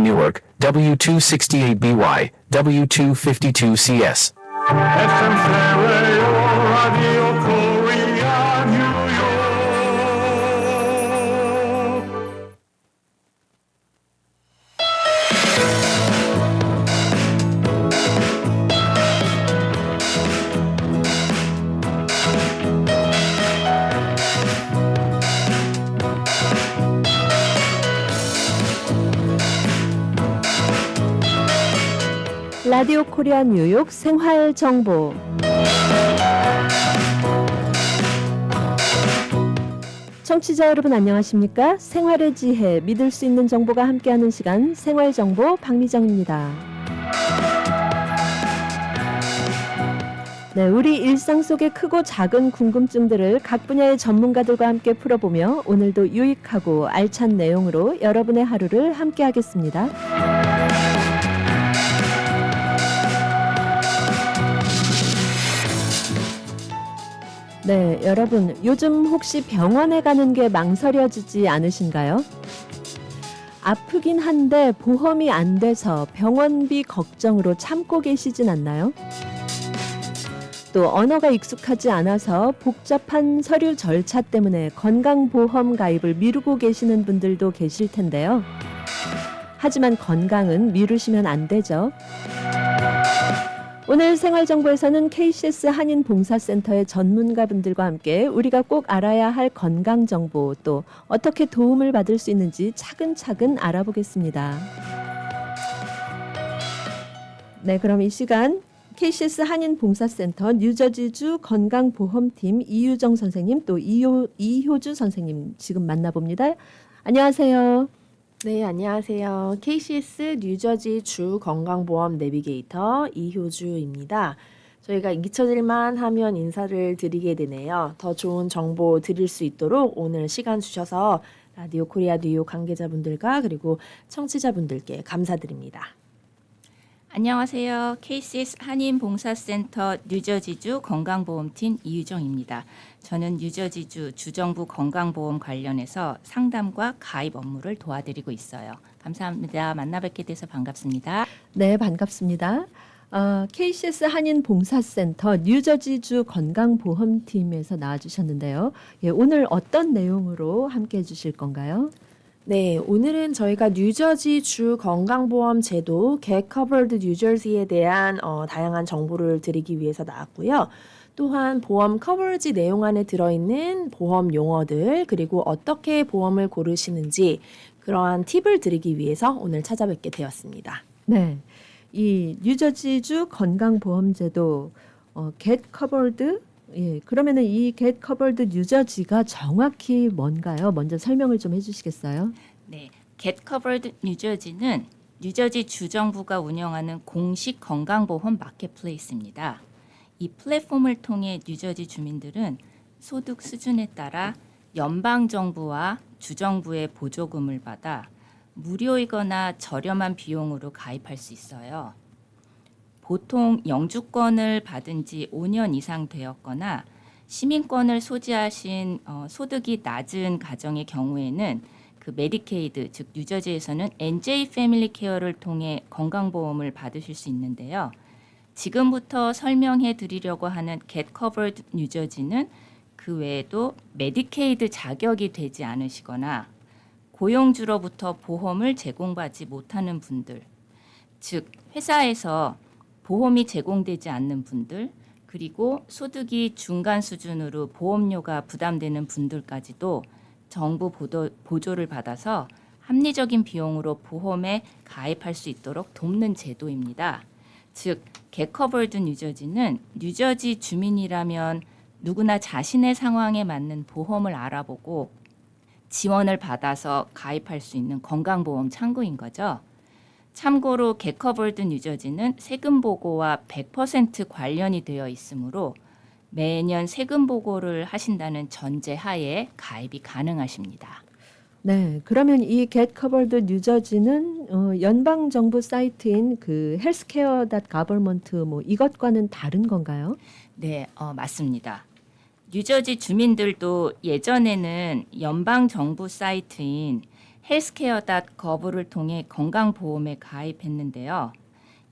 Newark, W268BY, W252CS. FM stereo radio Korea 뉴욕. 라디오 코리아 뉴욕 생활 정보. 청취자 여러분 안녕하십니까? 생활의 지혜, 믿을 수 있는 정보가 함께하는 시간 생활 정보 박미정입니다. 네, 우리 일상 속의 크고 작은 궁금증들을 각 분야의 전문가들과 함께 풀어보며 오늘도 유익하고 알찬 내용으로 여러분의 하루를 함께하겠습니다. 네, 여러분 요즘 혹시 병원에 가는 게 망설여지지 않으신가요? 아프긴 한데 보험이 안 돼서 병원비 걱정으로 참고 계시진 않나요? 또 언어가 익숙하지 않아서 복잡한 서류 절차 때문에 건강보험 가입을 미루고 계시는 분들도 계실 텐데요. 하지만 건강은 미루시면 안 되죠. 오늘 생활정보에서는 KCS 한인봉사센터의 전문가분들과 함께 우리가 꼭 알아야 할 건강정보 또 어떻게 도움을 받을 수 있는지 차근차근 알아보겠습니다. 네, 그럼 이 시간 KCS 한인봉사센터 뉴저지주 건강보험팀 이유정 선생님 또 이효주 선생님 지금 만나봅니다. 안녕하세요. 네, 안녕하세요. KCS 뉴저지 주 건강보험 내비게이터 이효주입니다. 저희가 잊혀질만 하면 인사를 드리게 되네요. 더 좋은 정보 드릴 수 있도록 오늘 시간 주셔서 라디오 코리아 뉴욕 관계자분들과 그리고 청취자분들께 감사드립니다. 안녕하세요. KCS 한인봉사센터 뉴저지주 건강보험팀 이유정입니다. 저는 뉴저지주 주정부 건강보험 관련해서 상담과 가입 업무를 도와드리고 있어요. 감사합니다. 만나 뵙게 돼서 반갑습니다. 네, 반갑습니다. KCS 한인봉사센터 뉴저지주 건강보험팀에서 나와주셨는데요. 예, 오늘 어떤 내용으로 함께해 주실 건가요? 네, 오늘은 저희가 뉴저지 주 건강보험 제도 Get Covered New Jersey에 대한 다양한 정보를 드리기 위해서 나왔고요. 또한 보험 커버리지 내용 안에 들어있는 보험 용어들 그리고 어떻게 보험을 고르시는지 그러한 팁을 드리기 위해서 오늘 찾아뵙게 되었습니다. 네, 이 뉴저지주 건강보험제도 Get Covered 예, 그러면은 이 Get Covered 뉴저지가 정확히 뭔가요? 먼저 설명을 좀 해주시겠어요? 네, Get Covered 뉴저지는 뉴저지 주정부가 운영하는 공식 건강보험 마켓플레이스입니다. 이 플랫폼을 통해 뉴저지 주민들은 소득 수준에 따라 연방정부와 주정부의 보조금을 받아 무료이거나 저렴한 비용으로 가입할 수 있어요. 보통 영주권을 받은 지 5년 이상 되었거나 시민권을 소지하신 소득이 낮은 가정의 경우에는 그 메디케이드, 즉 뉴저지에서는 NJ 패밀리 케어를 통해 건강보험을 받으실 수 있는데요. 지금부터 설명해 드리려고 하는 Get Covered 뉴저지는 그 외에도 메디케이드 자격이 되지 않으시거나 고용주로부터 보험을 제공받지 못하는 분들, 즉 회사에서 보험이 제공되지 않는 분들, 그리고 소득이 중간 수준으로 보험료가 부담되는 분들까지도 정부 보조를 받아서 합리적인 비용으로 보험에 가입할 수 있도록 돕는 제도입니다. 즉, Get Covered 뉴저지는 뉴저지 주민이라면 누구나 자신의 상황에 맞는 보험을 알아보고 지원을 받아서 가입할 수 있는 건강보험 창구인 거죠. 참고로 Get Covered 뉴저지는 세금 보고와 100% 관련이 되어 있으므로 매년 세금 보고를 하신다는 전제 하에 가입이 가능하십니다. 네, 그러면 이 Get Covered 뉴저지는 연방 정부 사이트인 그 healthcare.government 뭐 이것과는 다른 건가요? 네, 맞습니다. 뉴저지 주민들도 예전에는 연방 정부 사이트인 healthcare.gov를 통해 건강보험에 가입했는데요.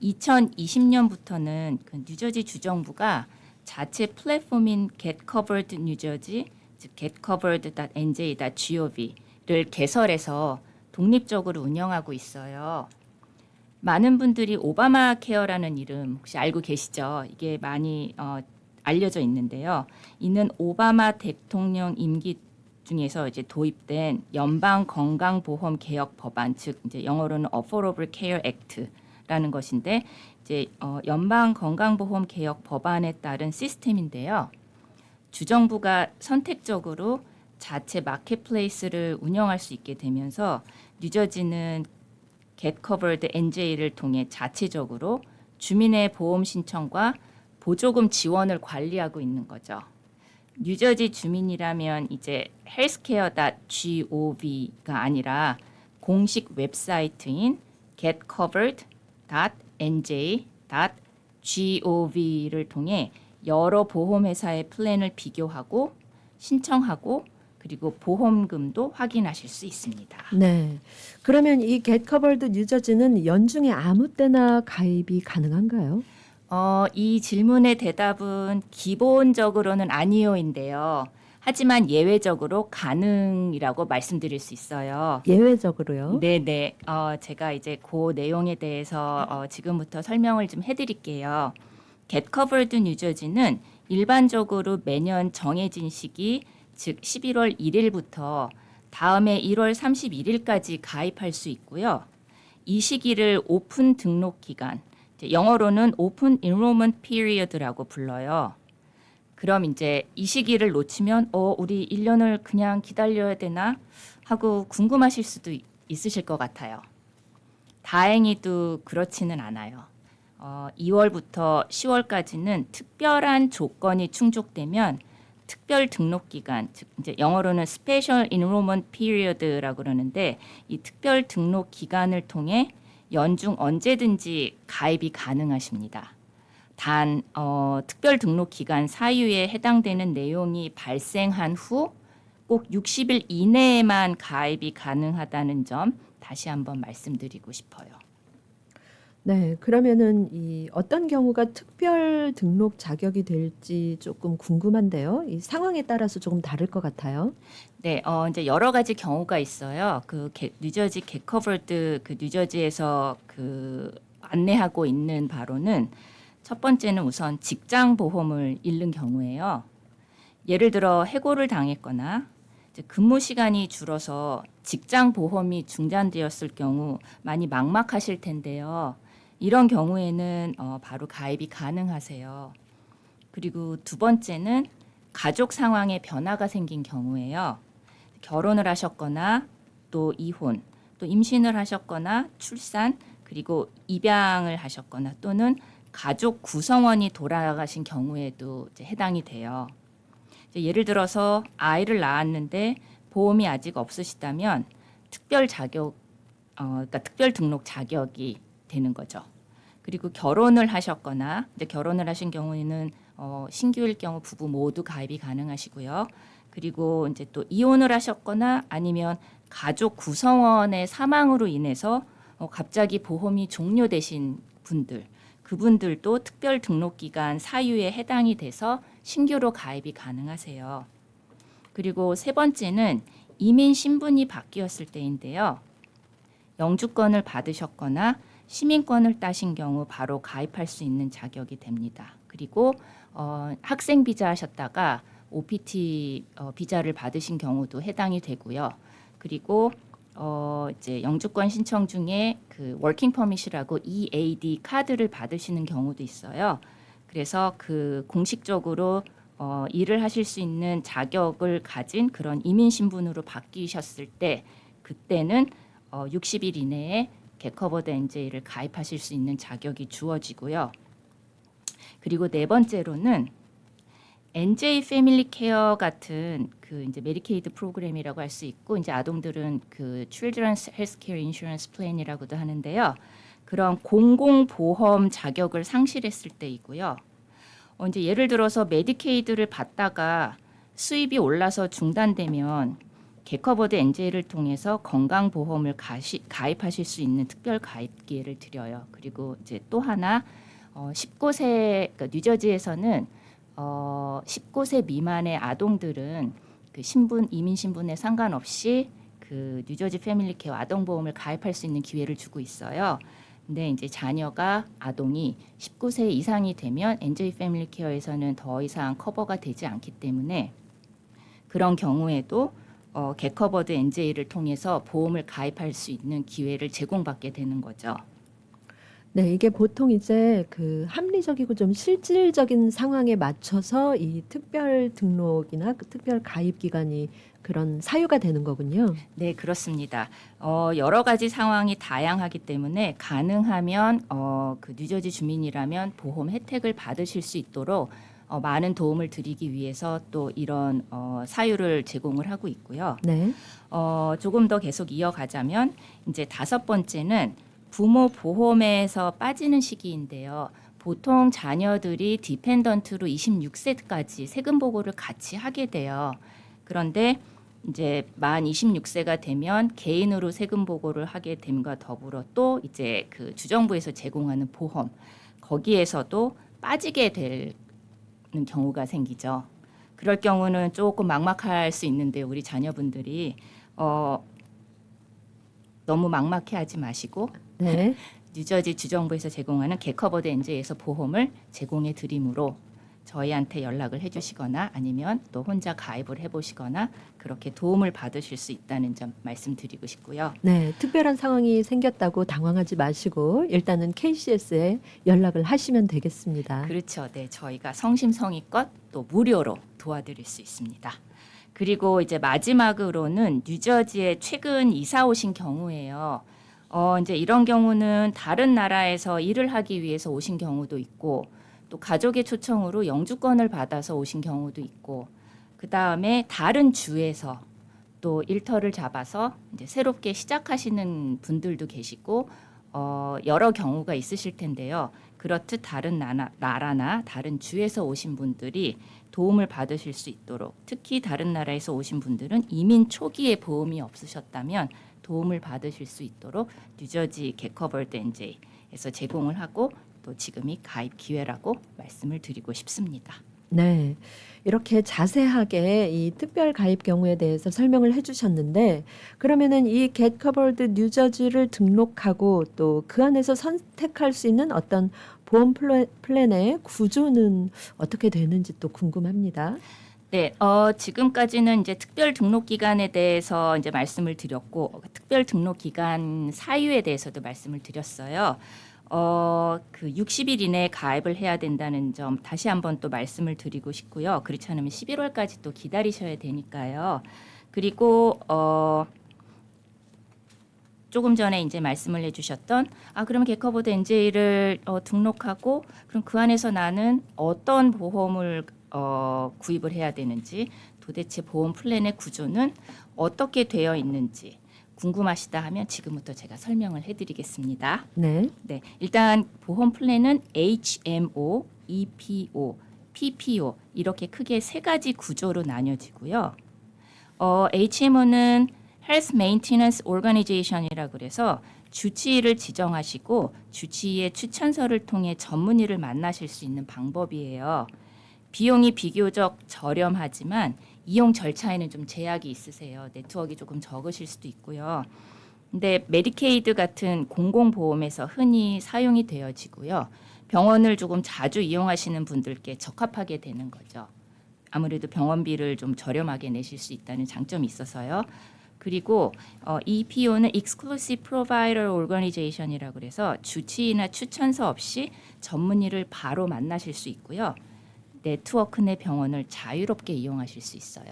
2020년부터는 그 뉴저지 주정부가 자체 플랫폼인 Get Covered New Jersey, 즉 getcovered.nj.gov를 개설해서 독립적으로 운영하고 있어요. 많은 분들이 오바마 케어라는 이름 혹시 알고 계시죠? 이게 많이 알려져 있는데요. 이는 오바마 대통령 임기 중에서 이제 도입된 연방 건강보험 개혁 법안, 즉 이제 영어로는 Affordable Care Act라는 것인데 이제 연방 건강보험 개혁 법안에 따른 시스템인데요. 주정부가 선택적으로 자체 마켓플레이스를 운영할 수 있게 되면서 뉴저지는 Get Covered NJ를 통해 자체적으로 주민의 보험 신청과 보조금 지원을 관리하고 있는 거죠. 뉴저지 주민이라면 이제 healthcare.gov가 아니라 공식 웹사이트인 getcovered.nj.gov를 통해 여러 보험회사의 플랜을 비교하고 신청하고 그리고 보험금도 확인하실 수 있습니다. 네. 그러면 이 Get Covered 뉴저지는 연중에 아무 때나 가입이 가능한가요? 이 질문의 대답은 기본적으로는 아니요인데요. 하지만 예외적으로 가능이라고 말씀드릴 수 있어요. 예외적으로요? 네네. 제가 이제 그 내용에 대해서 지금부터 설명을 좀 해드릴게요. Get Covered 뉴저지는 일반적으로 매년 정해진 시기, 즉 11월 1일부터 다음해 1월 31일까지 가입할 수 있고요. 이 시기를 오픈 등록 기간, 영어로는 Open Enrollment Period라고 불러요. 그럼 이제 이 시기를 놓치면 우리 1년을 그냥 기다려야 되나 하고 궁금하실 수도 있으실 것 같아요. 다행히도 그렇지는 않아요. 2월부터 10월까지는 특별한 조건이 충족되면 특별 등록 기간, 즉 이제 영어로는 Special Enrollment Period라고 그러는데 이 특별 등록 기간을 통해 연중 언제든지 가입이 가능하십니다. 단 특별 등록 기간 사유에 해당되는 내용이 발생한 후 꼭 60일 이내에만 가입이 가능하다는 점 다시 한번 말씀드리고 싶어요. 네. 그러면은 이 어떤 경우가 특별 등록 자격이 될지 조금 궁금한데요. 이 상황에 따라서 조금 다를 것 같아요. 네, 이제 여러 가지 경우가 있어요. 뉴저지 겟커버드 뉴저지에서 안내하고 있는 바로는 첫 번째는 우선 직장 보험을 잃는 경우예요. 예를 들어 해고를 당했거나 이제 근무 시간이 줄어서 직장 보험이 중단되었을 경우 많이 막막하실 텐데요. 이런 경우에는 바로 가입이 가능하세요. 그리고 두 번째는 가족 상황에 변화가 생긴 경우예요. 결혼을 하셨거나 또 이혼, 또 임신을 하셨거나 출산, 그리고 입양을 하셨거나 또는 가족 구성원이 돌아가신 경우에도 이제 해당이 돼요. 이제 예를 들어서 아이를 낳았는데 보험이 아직 없으시다면 특별 등록 자격이 되는 거죠. 그리고 결혼을 하셨거나 이제 결혼을 하신 경우에는 신규일 경우 부부 모두 가입이 가능하시고요. 그리고 이제 또 이혼을 하셨거나 아니면 가족 구성원의 사망으로 인해서 갑자기 보험이 종료되신 분들, 그분들도 특별 등록 기간 사유에 해당이 돼서 신규로 가입이 가능하세요. 그리고 세 번째는 이민 신분이 바뀌었을 때인데요. 영주권을 받으셨거나 시민권을 따신 경우 바로 가입할 수 있는 자격이 됩니다. 그리고 학생 비자 하셨다가 OPT 비자를 받으신 경우도 해당이 되고요. 그리고 이제 영주권 신청 중에 그 워킹 퍼밋이라고 EAD 카드를 받으시는 경우도 있어요. 그래서 공식적으로 일을 하실 수 있는 자격을 가진 그런 이민 신분으로 바뀌셨을 때 그때는 60일 이내에 겟커버드 NJ를 가입하실 수 있는 자격이 주어지고요. 그리고 네 번째로는 NJ 패밀리 케어 같은 이제 메디케이드 프로그램이라고 할 수 있고 이제 아동들은 Children's Healthcare Insurance Plan이라고도 하는데요. 그런 공공보험 자격을 상실했을 때이고요. 이제 예를 들어서 메디케이드를 받다가 수입이 올라서 중단되면 겟커버드 NJ를 통해서 건강보험을 가입하실 수 있는 특별 가입 기회를 드려요. 그리고 이제 또 하나 19세 그러니까 뉴저지에서는 19세 미만의 아동들은 그 신분 이민 신분에 상관없이 그 뉴저지 패밀리 케어 아동보험을 가입할 수 있는 기회를 주고 있어요. 근데 이제 자녀가 아동이 19세 이상이 되면 NJ 패밀리 케어에서는 더 이상 커버가 되지 않기 때문에 그런 경우에도 겟커버드 NJ를 통해서 보험을 가입할 수 있는 기회를 제공받게 되는 거죠. 네, 이게 보통 이제 그 합리적이고 좀 실질적인 상황에 맞춰서 이 특별 등록이나 그 특별 가입 기간이 그런 사유가 되는 거군요. 네, 그렇습니다. 여러 가지 상황이 다양하기 때문에 가능하면 그 뉴저지 주민이라면 보험 혜택을 받으실 수 있도록 많은 도움을 드리기 위해서 또 이런 사유를 제공을 하고 있고요. 네. 조금 더 계속 이어가자면 이제 5번째는 부모 보험에서 빠지는 시기인데요. 보통 자녀들이 디펜던트로 26세까지 세금 보고를 같이 하게 돼요. 그런데 이제 만 26세가 되면 개인으로 세금 보고를 하게 됨과 더불어 또 이제 그 주정부에서 제공하는 보험 거기에서도 빠지게 되는 경우가 생기죠. 그럴 경우는 조금 막막할 수 있는데 우리 자녀분들이 너무 막막해하지 마시고 네. 뉴저지 주정부에서 제공하는 겟커버드 NJ에서 보험을 제공해 드리므로 저희한테 연락을 해주시거나 아니면 또 혼자 가입을 해보시거나 그렇게 도움을 받으실 수 있다는 점 말씀드리고 싶고요. 네, 특별한 상황이 생겼다고 당황하지 마시고 일단은 KCS에 연락을 하시면 되겠습니다. 그렇죠. 네, 저희가 성심성의껏 또 무료로 도와드릴 수 있습니다. 그리고 이제 마지막으로는 뉴저지에 최근 이사 오신 경우예요. 이제 이런 경우는 다른 나라에서 일을 하기 위해서 오신 경우도 있고 또 가족의 초청으로 영주권을 받아서 오신 경우도 있고 그 다음에 다른 주에서 또 일터를 잡아서 이제 새롭게 시작하시는 분들도 계시고 여러 경우가 있으실 텐데요. 그렇듯 다른 나라나 다른 주에서 오신 분들이 도움을 받으실 수 있도록 특히 다른 나라에서 오신 분들은 이민 초기에 보험이 없으셨다면 도움을 받으실 수 있도록 뉴저지 겟커버드 NJ에서 제공을 하고 또 지금이 가입 기회라고 말씀을 드리고 싶습니다. 네, 이렇게 자세하게 이 특별 가입 경우에 대해서 설명을 해주셨는데 그러면은 이 Get Covered 뉴저지를 등록하고 또 그 안에서 선택할 수 있는 어떤 보험 플랜의 구조는 어떻게 되는지 또 궁금합니다. 네, 지금까지는 이제 특별 등록 기간에 대해서 이제 말씀을 드렸고 특별 등록 기간 사유에 대해서도 말씀을 드렸어요. 그 60일 이내에 가입을 해야 된다는 점 다시 한번 또 말씀을 드리고 싶고요. 그렇지 않으면 11월까지 또 기다리셔야 되니까요. 그리고 조금 전에 이제 말씀을 해주셨던 그러면 겟커버드 NJ를 등록하고 그럼 그 안에서 나는 어떤 보험을 구입을 해야 되는지 도대체 보험 플랜의 구조는 어떻게 되어 있는지 궁금하시다 하면 지금부터 제가 설명을 해드리겠습니다. 네. 네, 일단 보험 플랜은 HMO, EPO, PPO 이렇게 크게 세 가지 구조로 나뉘어지고요. HMO는 Health Maintenance Organization이라고 그래서 주치의를 지정하시고 주치의의 추천서를 통해 전문의를 만나실 수 있는 방법이에요. 비용이 비교적 저렴하지만 이용 절차에는 좀 제약이 있으세요. 네트워크가 조금 적으실 수도 있고요. 근데 메디케이드 같은 공공보험에서 흔히 사용이 되어지고요. 병원을 조금 자주 이용하시는 분들께 적합하게 되는 거죠. 아무래도 병원비를 좀 저렴하게 내실 수 있다는 장점이 있어서요. 그리고 EPO는 Exclusive Provider Organization이라고 그래서 주치의나 추천서 없이 전문의를 바로 만나실 수 있고요. 네트워크 내 병원을 자유롭게 이용하실 수 있어요.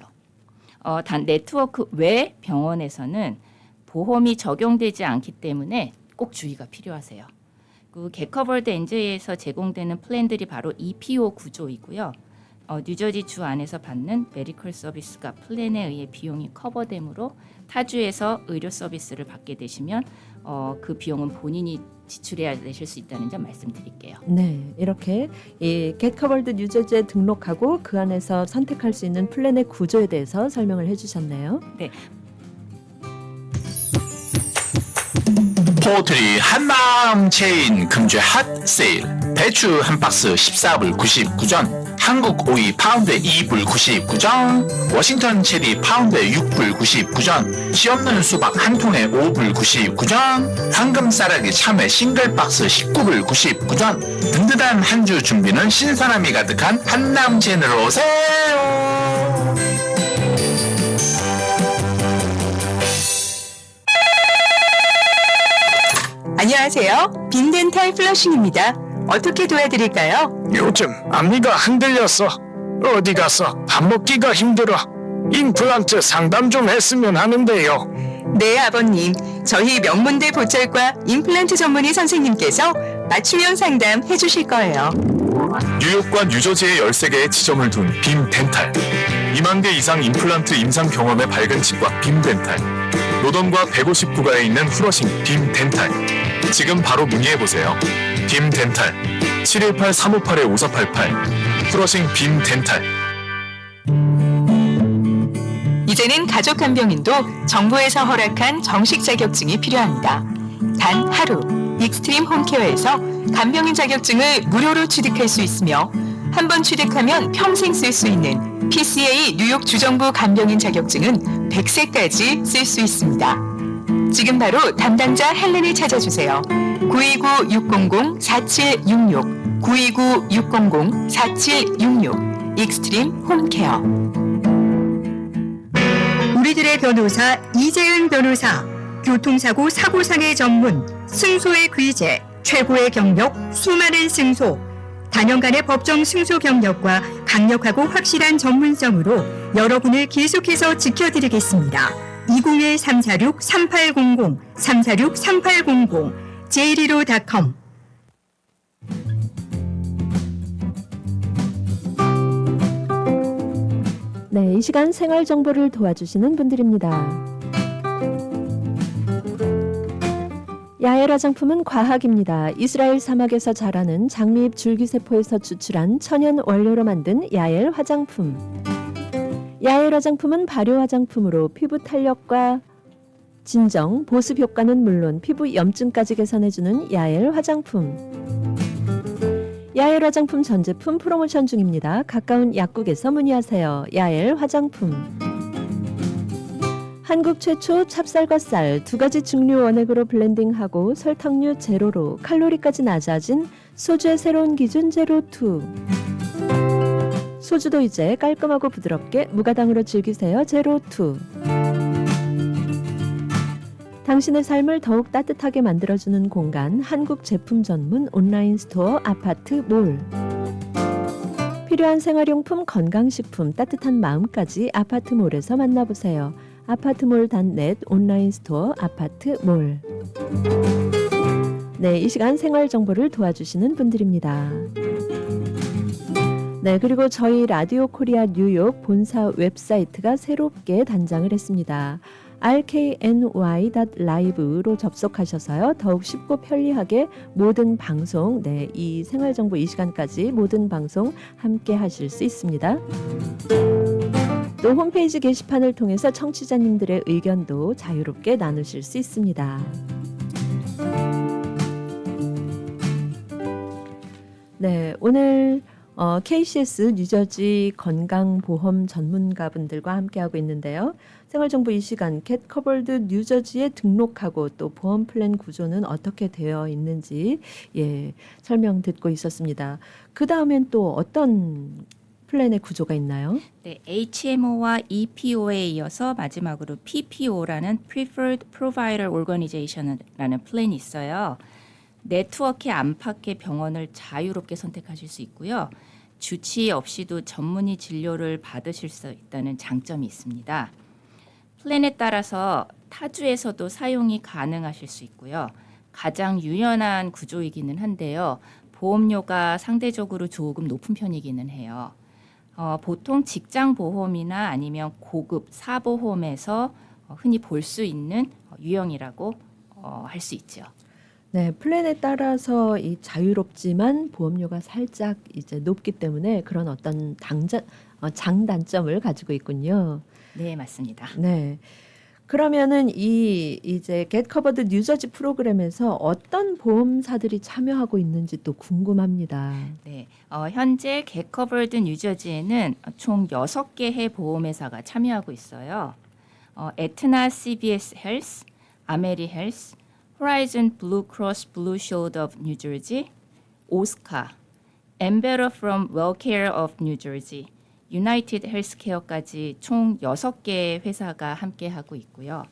단 네트워크 외 병원에서는 보험이 적용되지 않기 때문에 꼭 주의가 필요하세요. 그 겟커버드 NJ에서 제공되는 플랜들이 바로 EPO 구조이고요. 뉴저지 주 안에서 받는 메디컬 서비스가 플랜에 의해 비용이 커버되므로 타주에서 의료 서비스를 받게 되시면 그 비용은 본인이 지출해야 되실 수 있다는 점 말씀드릴게요. 네, 이렇게 이 Get Covered 뉴저지에 등록하고 그 안에서 선택할 수 있는 플랜의 구조에 대해서 설명을 해주셨네요. 포트리 한남 체인 금주의 핫 세일. 배추 한 박스 14불 99전. 한국 오이 파운드에 2불 99전. 워싱턴 체리 파운드에 6불 99전. 씨 없는 수박 한 통에 5불 99전. 황금 쌀아기 참외 싱글 박스 19불 99전. 든든한 한 주 준비는 신선함이 가득한 한남 체인으로 오세요. 안녕하세요. 빈덴탈 플러싱입니다. 어떻게 도와드릴까요? 요즘 앞니가 흔들려서 어디 가서 밥 먹기가 힘들어. 임플란트 상담 좀 했으면 하는데요. 네, 아버님. 저희 명문대 보철과 임플란트 전문의 선생님께서 맞춤형 상담 해주실 거예요. 뉴욕과 뉴저지에 13개의 지점을 둔 빔덴탈. 2만 개 이상 임플란트 임상 경험의 밝은 치과 빔덴탈. 노던과 159가에 있는 후러싱 빔덴탈. 지금 바로 문의해보세요. 빔덴탈 718-358-5488 후러싱 빔덴탈. 이제는 가족 간병인도 정부에서 허락한 정식 자격증이 필요합니다. 단 하루 익스트림 홈케어에서 간병인 자격증을 무료로 취득할 수 있으며 한 번 취득하면 평생 쓸 수 있는 PCA 뉴욕 주정부 간병인 자격증은 100세까지 쓸 수 있습니다. 지금 바로 담당자 헬렌을 찾아주세요. 929-600-4766 929-600-4766 익스트림 홈케어. 우리들의 변호사 이재은 변호사. 교통사고 사고상의 전문, 승소의 귀재, 최고의 경력, 수많은 승소. 단연간의 법정 승소 경력과 강력하고 확실한 전문성으로 여러분을 계속해서 지켜드리겠습니다. 201-346-3800, 346-3800, j115.com. 네, 이 시간 생활 정보를 도와주시는 분들입니다. 야엘 화장품은 과학입니다. 이스라엘 사막에서 자라는 장미잎 줄기세포에서 추출한 천연 원료로 만든 야엘 화장품. 야엘 화장품은 발효 화장품으로 피부 탄력과 진정, 보습 효과는 물론 피부 염증까지 개선해주는 야엘 화장품. 야엘 화장품 전 제품 프로모션 중입니다. 가까운 약국에서 문의하세요. 야엘 화장품. 한국 최초 찹쌀과 쌀 두 가지 증류 원액으로 블렌딩하고 설탕류 제로로 칼로리까지 낮아진 소주의 새로운 기준 제로2. 소주도 이제 깔끔하고 부드럽게 무가당으로 즐기세요. 제로2. 당신의 삶을 더욱 따뜻하게 만들어주는 공간 한국 제품 전문 온라인 스토어 아파트몰. 필요한 생활용품, 건강식품, 따뜻한 마음까지 아파트몰에서 만나보세요. 아파트몰.net 온라인 스토어 아파트몰. 네, 이 시간 생활 정보를 도와주시는 분들입니다. 네, 그리고 저희 라디오 코리아 뉴욕 본사 웹사이트가 새롭게 단장을 했습니다. rkny.live로 접속하셔서요. 더욱 쉽고 편리하게 모든 방송, 네, 이 생활 정보 이 시간까지 모든 방송 함께 하실 수 있습니다. 또 홈페이지 게시판을 통해서 청취자님들의 의견도 자유롭게 나누실 수 있습니다. 네, 오늘 KCS 뉴저지 건강보험 전문가분들과 함께하고 있는데요. 생활정보 이 시간 겟 커버드 뉴저지에 등록하고 또 보험 플랜 구조는 어떻게 되어 있는지 설명 듣고 있었습니다. 그 다음엔 또 어떤 플랜의 구조가 있나요? 네, HMO와 EPO에 이어서 마지막으로 PPO라는 Preferred Provider Organization이라는 플랜이 있어요. 네트워크의 안팎의 병원을 자유롭게 선택하실 수 있고요. 주치 없이도 전문의 진료를 받으실 수 있다는 장점이 있습니다. 플랜에 따라서 타주에서도 사용이 가능하실 수 있고요. 가장 유연한 구조이기는 한데요. 보험료가 상대적으로 조금 높은 편이기는 해요. 보통 직장 보험이나 아니면 고급 사보험에서 흔히 볼 수 있는 유형이라고 할 수 있죠. 네, 플랜에 따라서 이 자유롭지만 보험료가 살짝 이제 높기 때문에 그런 어떤 장단점을 가지고 있군요. 네, 맞습니다. 네. 그러면은 이 이제 Get Covered 뉴저지 프로그램에서 어떤 보험사들이 참여하고 있는지 또 궁금합니다. 네, 현재 Get Covered 뉴저지에는 총 6개의 보험회사가 참여하고 있어요. 에트나 CVS 헬스, 아메리 헬스, 호라이즌 블루 크로스 블루 쉴드 오브 뉴저지, 오스카, 엠베러 from 웰케어 오브 뉴저지, 유나이티드 헬스케어까지 총 6개의 회사가 함께 하고 있고요.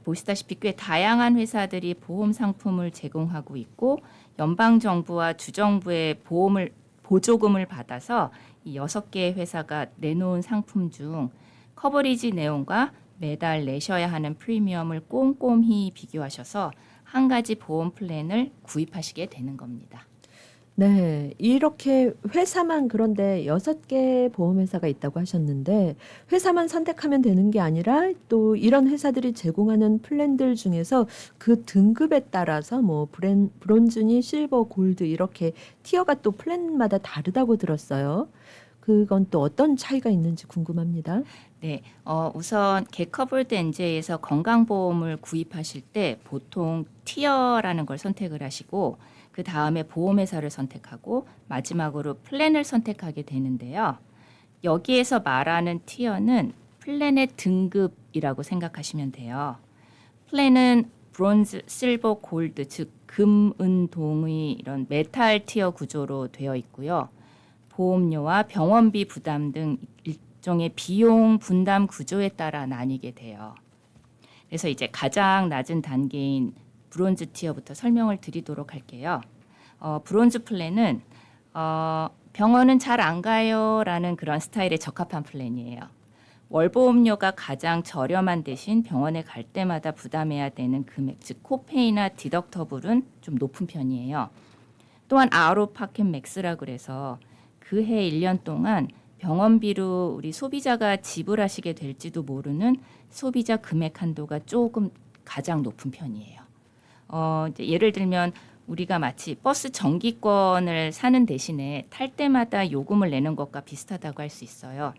보시다시피 꽤 다양한 회사들이 보험 상품을 제공하고 있고 연방 정부와 주정부의 보조금을 받아서 이 6개의 회사가 내놓은 상품 중 커버리지 내용과 매달 내셔야 하는 프리미엄을 꼼꼼히 비교하셔서 한 가지 보험 플랜을 구입하시게 되는 겁니다. 네, 이렇게 회사만 그런데 6개 보험회사가 있다고 하셨는데 회사만 선택하면 되는 게 아니라 또 이런 회사들이 제공하는 플랜들 중에서 그 등급에 따라서 뭐 브론즈니 실버, 골드 이렇게 티어가 또 플랜마다 다르다고 들었어요. 그건 또 어떤 차이가 있는지 궁금합니다. 네, 우선 Get Covered NJ에서 건강보험을 구입하실 때 보통 티어라는 걸 선택을 하시고 그 다음에 보험회사를 선택하고 마지막으로 플랜을 선택하게 되는데요. 여기에서 말하는 티어는 플랜의 등급이라고 생각하시면 돼요. 플랜은 브론즈, 실버, 골드, 즉 금, 은, 동의 이런 메탈 티어 구조로 되어 있고요. 보험료와 병원비 부담 등 일종의 비용 분담 구조에 따라 나뉘게 돼요. 그래서 이제 가장 낮은 단계인 브론즈 티어부터 설명을 드리도록 할게요. 브론즈 플랜은 병원은 잘 안 가요라는 그런 스타일에 적합한 플랜이에요. 월보험료가 가장 저렴한 대신 병원에 갈 때마다 부담해야 되는 금액, 즉 코페이나 디덕터블은 좀 높은 편이에요. 또한 아웃오파켓 맥스라 그래서 그해 1년 동안 병원비로 우리 소비자가 지불하시게 될지도 모르는 소비자 금액 한도가 조금 가장 높은 편이에요. 이제 예를 들면 우리가 마치 버스 정기권을 사는 대신에 탈 때마다 요금을 내는 것과 비슷하다고 할 수 있어요.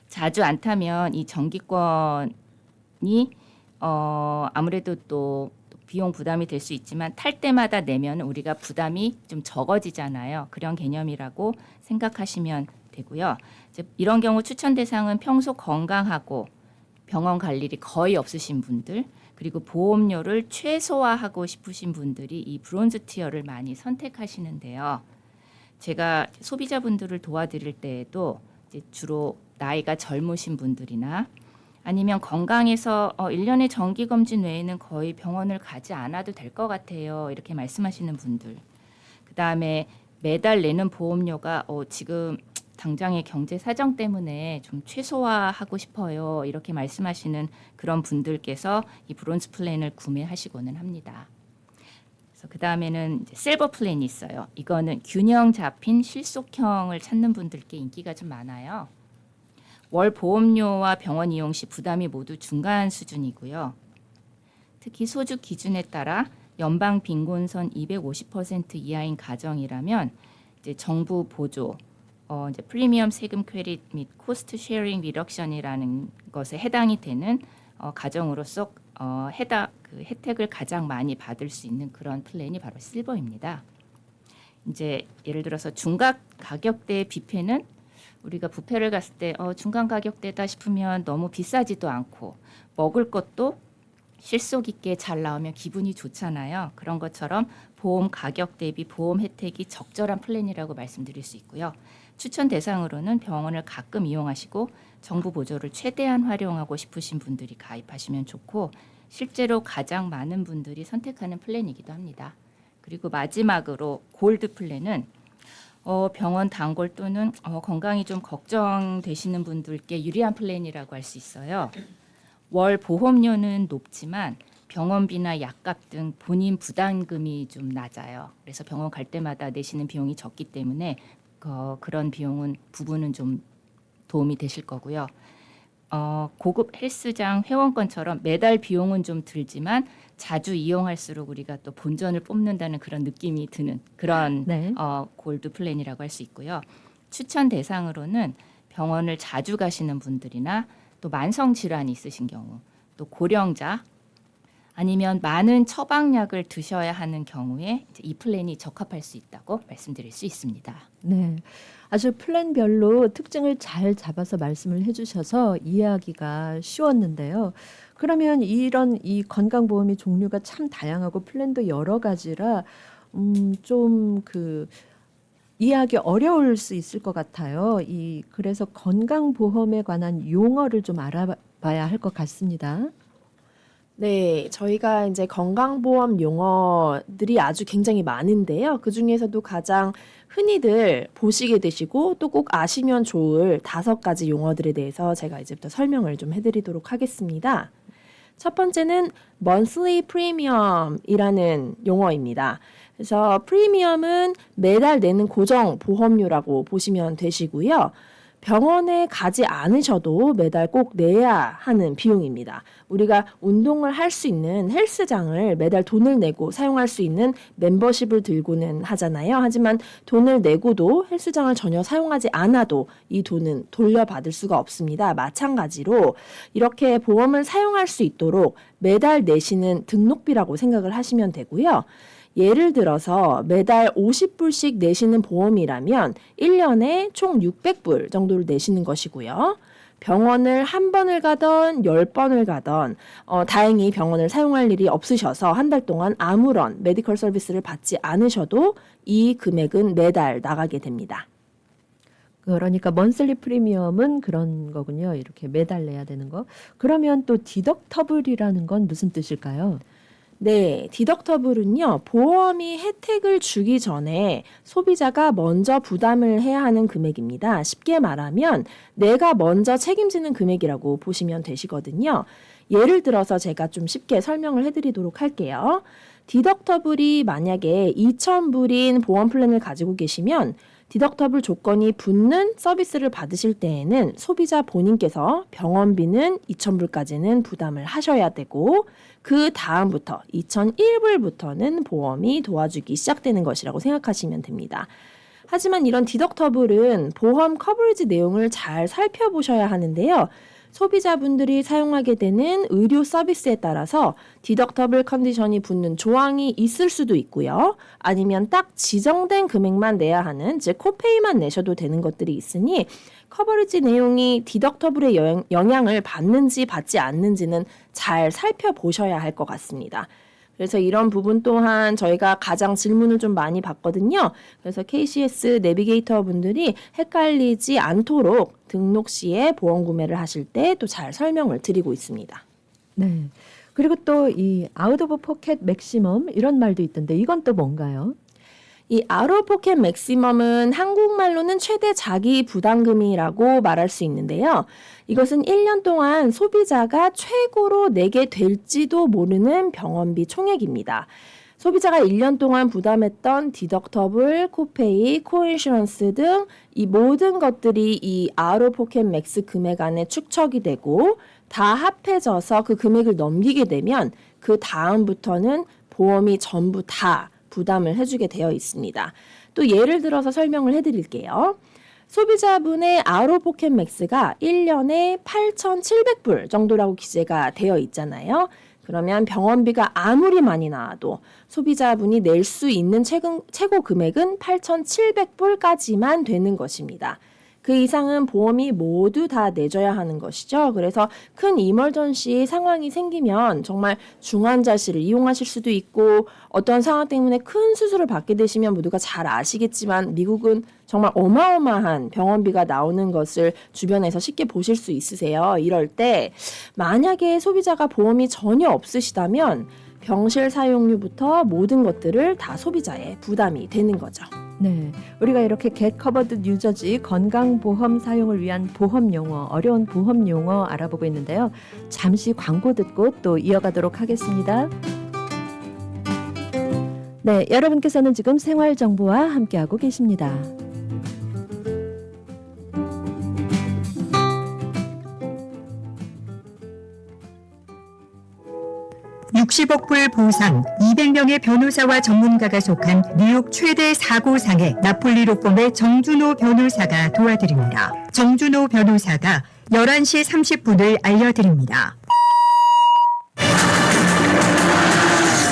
자주 안 타면 이 정기권이 아무래도 또 비용 부담이 될 수 있지만 탈 때마다 내면 우리가 부담이 좀 적어지잖아요. 그런 개념이라고 생각하시면 되고요. 이제 이런 경우 추천 대상은 평소 건강하고 병원 갈 일이 거의 없으신 분들 그리고 보험료를 최소화하고 싶으신 분들이 이 브론즈 티어를 많이 선택하시는데요. 제가 소비자분들을 도와드릴 때에도 이제 주로 나이가 젊으신 분들이나 아니면 건강해서 1년에 정기검진 외에는 거의 병원을 가지 않아도 될 것 같아요. 이렇게 말씀하시는 분들. 그다음에 매달 내는 보험료가 지금 당장의 경제 사정 때문에 좀 최소화하고 싶어요. 이렇게 말씀하시는 그런 분들께서 이 브론즈 플랜을 구매하시고는 합니다. 그래서 그다음에는 이제 실버 플랜이 있어요. 이거는 균형 잡힌 실속형을 찾는 분들께 인기가 좀 많아요. 월 보험료와 병원 이용 시 부담이 모두 중간 수준이고요. 특히 소득 기준에 따라 연방 빈곤선 250% 이하인 가정이라면 이제 정부 보조, 이제 프리미엄 세금 크레딧 및 코스트 쉐어링 리덕션이라는 것에 해당이 되는 가정으로서 그 혜택을 가장 많이 받을 수 있는 그런 플랜이 바로 실버입니다. 이제 예를 들어서 중간 가격대의 뷔페는 우리가 뷔페를 갔을 때 중간 가격대다 싶으면 너무 비싸지도 않고 먹을 것도 실속 있게 잘 나오면 기분이 좋잖아요. 그런 것처럼 보험 가격 대비 보험 혜택이 적절한 플랜이라고 말씀드릴 수 있고요. 추천 대상으로는 병원을 가끔 이용하시고 정부 보조를 최대한 활용하고 싶으신 분들이 가입하시면 좋고 실제로 가장 많은 분들이 선택하는 플랜이기도 합니다. 그리고 마지막으로 골드 플랜은 병원 단골 또는 건강이 좀 걱정되시는 분들께 유리한 플랜이라고 할 수 있어요. 월 보험료는 높지만 병원비나 약값 등 본인 부담금이 좀 낮아요. 그래서 병원 갈 때마다 내시는 비용이 적기 때문에 그런 부분은 좀 도움이 되실 거고요. 고급 헬스장 회원권처럼 매달 비용은 좀 들지만 자주 이용할수록 우리가 또 본전을 뽑는다는 그런 느낌이 드는 그런 네. 골드 플랜이라고 할 수 있고요. 추천 대상으로는 병원을 자주 가시는 분들이나 또 만성 질환이 있으신 경우, 또 고령자 아니면 많은 처방약을 드셔야 하는 경우에 이제 이 플랜이 적합할 수 있다고 말씀드릴 수 있습니다. 네. 아주 플랜별로 특징을 잘 잡아서 말씀을 해주셔서 이해하기가 쉬웠는데요. 그러면 이런 이 건강보험의 종류가 참 다양하고 플랜도 여러 가지라 좀 이해하기 어려울 수 있을 것 같아요. 그래서 건강보험에 관한 용어를 좀 알아봐야 할 것 같습니다. 네, 저희가 이제 건강보험 용어들이 아주 굉장히 많은데요. 그 중에서도 가장 흔히들 보시게 되시고 또 꼭 아시면 좋을 5가지 용어들에 대해서 제가 이제부터 설명을 좀 해드리도록 하겠습니다. 첫 번째는 monthly premium이라는 용어입니다. 그래서 프리미엄은 매달 내는 고정 보험료라고 보시면 되시고요. 병원에 가지 않으셔도 매달 꼭 내야 하는 비용입니다. 우리가 운동을 할 수 있는 헬스장을 매달 돈을 내고 사용할 수 있는 멤버십을 들고는 하잖아요. 하지만 돈을 내고도 헬스장을 전혀 사용하지 않아도 이 돈은 돌려받을 수가 없습니다. 마찬가지로 이렇게 보험을 사용할 수 있도록 매달 내시는 등록비라고 생각을 하시면 되고요. 예를 들어서 매달 50불씩 내시는 보험이라면 1년에 총 600불 정도를 내시는 것이고요. 병원을 한 번을 가던 10번을 가던 다행히 병원을 사용할 일이 없으셔서 한 달 동안 아무런 메디컬 서비스를 받지 않으셔도 이 금액은 매달 나가게 됩니다. 그러니까 먼슬리 프리미엄은 그런 거군요. 이렇게 매달 내야 되는 거. 그러면 또 디덕터블이라는 건 무슨 뜻일까요? 네, 디덕터블은요, 보험이 혜택을 주기 전에 소비자가 먼저 부담을 해야 하는 금액입니다. 쉽게 말하면 내가 먼저 책임지는 금액이라고 보시면 되시거든요. 예를 들어서 제가 좀 쉽게 설명을 해드리도록 할게요. 디덕터블이 만약에 2,000불인 보험 플랜을 가지고 계시면 디덕터블 조건이 붙는 서비스를 받으실 때에는 소비자 본인께서 병원비는 2,000불까지는 부담을 하셔야 되고 그 다음부터 2,001불부터는 보험이 도와주기 시작되는 것이라고 생각하시면 됩니다. 하지만 이런 디덕터블은 보험 커버리지 내용을 잘 살펴보셔야 하는데요. 소비자분들이 사용하게 되는 의료 서비스에 따라서 디덕터블 컨디션이 붙는 조항이 있을 수도 있고요. 아니면 딱 지정된 금액만 내야 하는, 즉 코페이만 내셔도 되는 것들이 있으니 커버리지 내용이 디덕터블의 영향을 받는지 받지 않는지는 잘 살펴보셔야 할 것 같습니다. 그래서 이런 부분 또한 저희가 가장 질문을 좀 많이 받거든요. 그래서 KCS 내비게이터 분들이 헷갈리지 않도록 등록 시에 보험 구매를 하실 때 또 잘 설명을 드리고 있습니다. 네. 그리고 또 이 아웃 오브 포켓 맥시멈 이런 말도 있던데 이건 또 뭔가요? 이 아웃 오브 포켓 맥시멈은 한국말로는 최대 자기 부담금이라고 말할 수 있는데요. 이것은 1년 동안 소비자가 최고로 내게 될지도 모르는 병원비 총액입니다. 소비자가 1년 동안 부담했던 디덕터블, 코페이, 코인슈런스 등 이 모든 것들이 이 아웃 오브 포켓 맥스 금액 안에 축적이 되고 다 합해져서 그 금액을 넘기게 되면 그 다음부터는 보험이 전부 다 부담을 해주게 되어 있습니다. 또 예를 들어서 설명을 해드릴게요. 소비자분의 아웃 오브 포켓 맥스가 1년에 8,700불 정도라고 기재가 되어 있잖아요. 그러면 병원비가 아무리 많이 나와도 소비자분이 낼 수 있는 최고 금액은 8,700불까지만 되는 것입니다. 그 이상은 보험이 모두 다 내줘야 하는 것이죠. 그래서 큰 이머전시 상황이 생기면 정말 중환자실을 이용하실 수도 있고 어떤 상황 때문에 큰 수술을 받게 되시면 모두가 잘 아시겠지만 미국은 정말 어마어마한 병원비가 나오는 것을 주변에서 쉽게 보실 수 있으세요. 이럴 때 만약에 소비자가 보험이 전혀 없으시다면 병실 사용료부터 모든 것들을 다 소비자의 부담이 되는 거죠. 네, 우리가 이렇게 Get Covered New Jersey 건강보험 사용을 위한 보험 용어, 어려운 보험 용어 알아보고 있는데요. 잠시 광고 듣고 또 이어가도록 하겠습니다. 네, 여러분께서는 지금 생활정보와 함께하고 계십니다. 60억 불 보상, 200명의 변호사와 전문가가 속한 뉴욕 최대 사고상에 나폴리 로펌의 정준호 변호사가 도와드립니다. 정준호 변호사가 11시 30분을 알려드립니다.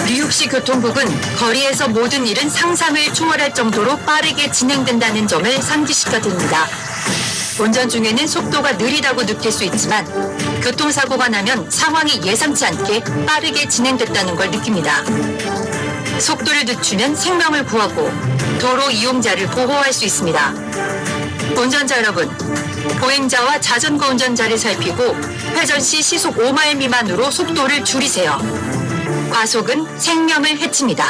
뉴욕시 교통국은 거리에서 모든 일은 상상을 초월할 정도로 빠르게 진행된다는 점을 상기시켜드립니다. 운전 중에는 속도가 느리다고 느낄 수 있지만 교통사고가 나면 상황이 예상치 않게 빠르게 진행됐다는 걸 느낍니다. 속도를 늦추면 생명을 구하고 도로 이용자를 보호할 수 있습니다. 운전자 여러분, 보행자와 자전거 운전자를 살피고 회전 시 시속 5마일 미만으로 속도를 줄이세요. 과속은 생명을 해칩니다.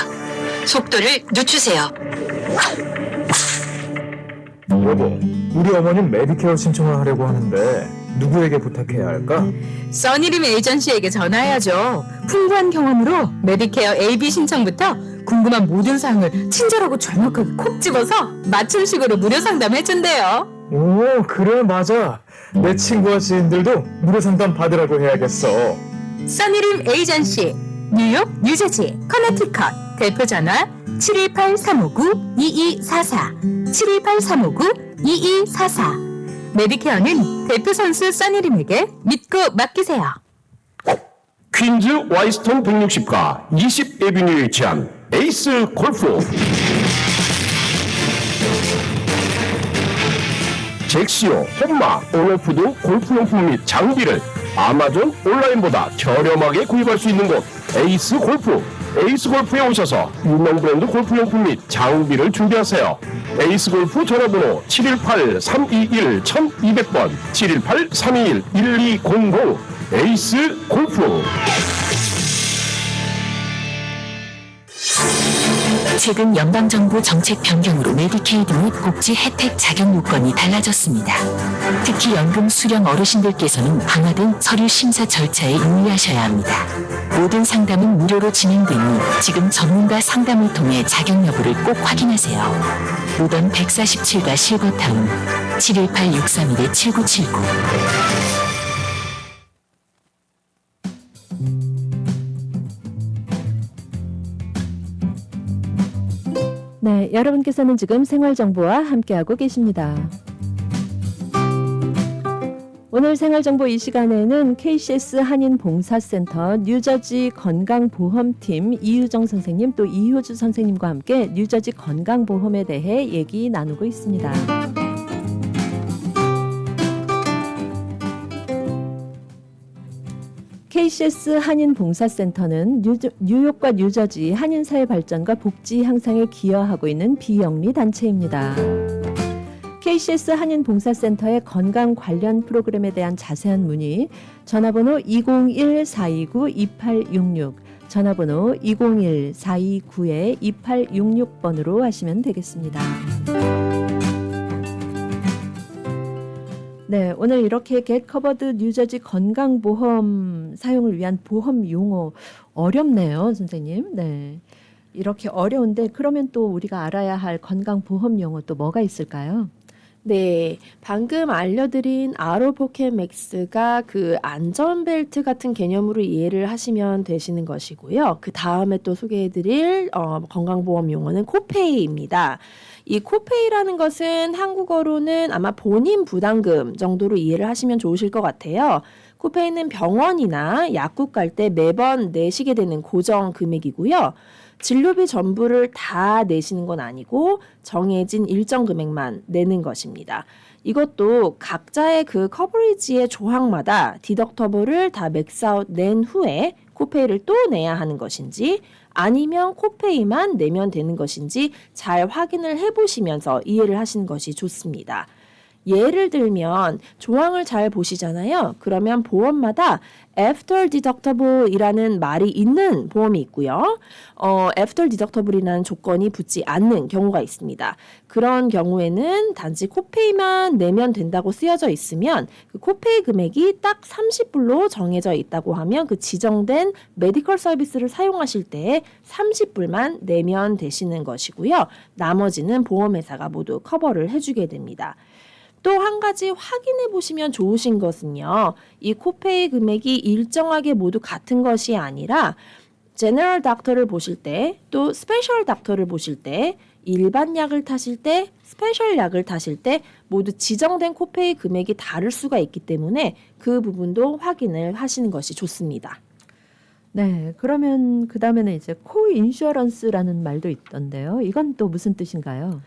속도를 늦추세요. 여보, 우리 어머님 메디케어 신청을 하려고 하는데 누구에게 부탁해야 할까? 써니림 에이전시에게 전화해야죠. 풍부한 경험으로 메디케어 AB 신청부터 궁금한 모든 사항을 친절하고 정확하게 콕 집어서 맞춤식으로 무료 상담해준대요. 오, 그래, 맞아. 내 친구와 지인들도 무료 상담 받으라고 해야겠어. 써니림 에이전시 뉴욕, 뉴저지, 커네티컷 대표 전화 718-359-2244 718-359-2244 메디케어는 대표 선수 써니림에게 믿고 맡기세요. 퀸즈 와이스턴 160가 20에비뉴에 위치한 에이스 골프. 잭시오, 홈마, 온오프도 골프용품 및 장비를 아마존 온라인보다 저렴하게 구입할 수 있는 곳 에이스 골프. 에이스 골프에 오셔서 유명 브랜드 골프용품 및 장비를 준비하세요. 에이스 골프 전화번호 718-321-1200번 718-321-1200 에이스 골프. 최근 연방정부 정책 변경으로 메디케이드 및 복지 혜택 자격 요건이 달라졌습니다. 특히 연금 수령 어르신들께서는 강화된 서류 심사 절차에 유의하셔야 합니다. 모든 상담은 무료로 진행되니 지금 전문가 상담을 통해 자격 여부를 꼭 확인하세요. 로던 147가 실버타운 718-631-7979 네, 여러분께서는 지금 생활정보와 함께하고 계십니다. 오늘 생활정보 이 시간에는 KCS 한인봉사센터 뉴저지 건강보험팀 이유정 선생님 또 이효주 선생님과 함께 뉴저지 건강보험에 대해 얘기 나누고 있습니다. KCS 한인봉사센터는 뉴욕과 뉴저지 한인사회 발전과 복지 향상에 기여하고 있는 비영리 단체입니다. KCS 한인봉사센터의 건강 관련 프로그램에 대한 자세한 문의 전화번호 201-429-2866 전화번호 201-429-2866번으로 하시면 되겠습니다. 네, 오늘 이렇게 Get Covered 뉴저지 건강보험 사용을 위한 보험 용어 어렵네요, 선생님. 네, 이렇게 어려운데 그러면 또 우리가 알아야 할 건강보험 용어 또 뭐가 있을까요? 네, 방금 알려드린 아로포켓 맥스가 그 안전벨트 같은 개념으로 이해를 하시면 되시는 것이고요. 그 다음에 또 소개해드릴 건강보험 용어는 코페이입니다. 이 코페이라는 것은 한국어로는 아마 본인 부담금 정도로 이해를 하시면 좋으실 것 같아요. 코페이는 병원이나 약국 갈 때 매번 내시게 되는 고정 금액이고요. 진료비 전부를 다 내시는 건 아니고 정해진 일정 금액만 내는 것입니다. 이것도 각자의 그 커버리지의 조항마다 디덕터블을 다 맥스아웃 낸 후에 코페이를 또 내야 하는 것인지 아니면 코페이만 내면 되는 것인지 잘 확인을 해보시면서 이해를 하시는 것이 좋습니다. 예를 들면 조항을 잘 보시잖아요. 그러면 보험마다 After Deductible이라는 말이 있는 보험이 있고요. After Deductible이라는 조건이 붙지 않는 경우가 있습니다. 그런 경우에는 단지 코페이만 내면 된다고 쓰여져 있으면 그 코페이 금액이 딱 30불로 정해져 있다고 하면 그 지정된 메디컬 서비스를 사용하실 때 30불만 내면 되시는 것이고요. 나머지는 보험회사가 모두 커버를 해주게 됩니다. 또 한 가지 확인해 보시면 좋으신 것은요. 이 코페이 금액이 일정하게 모두 같은 것이 아니라 제너럴 닥터를 보실 때, 또 스페셜 닥터를 보실 때, 일반 약을 타실 때, 스페셜 약을 타실 때 모두 지정된 코페이 금액이 다를 수가 있기 때문에 그 부분도 확인을 하시는 것이 좋습니다. 네, 그러면 그 다음에는 이제 코인슈어런스라는 말도 있던데요. 이건 또 무슨 뜻인가요?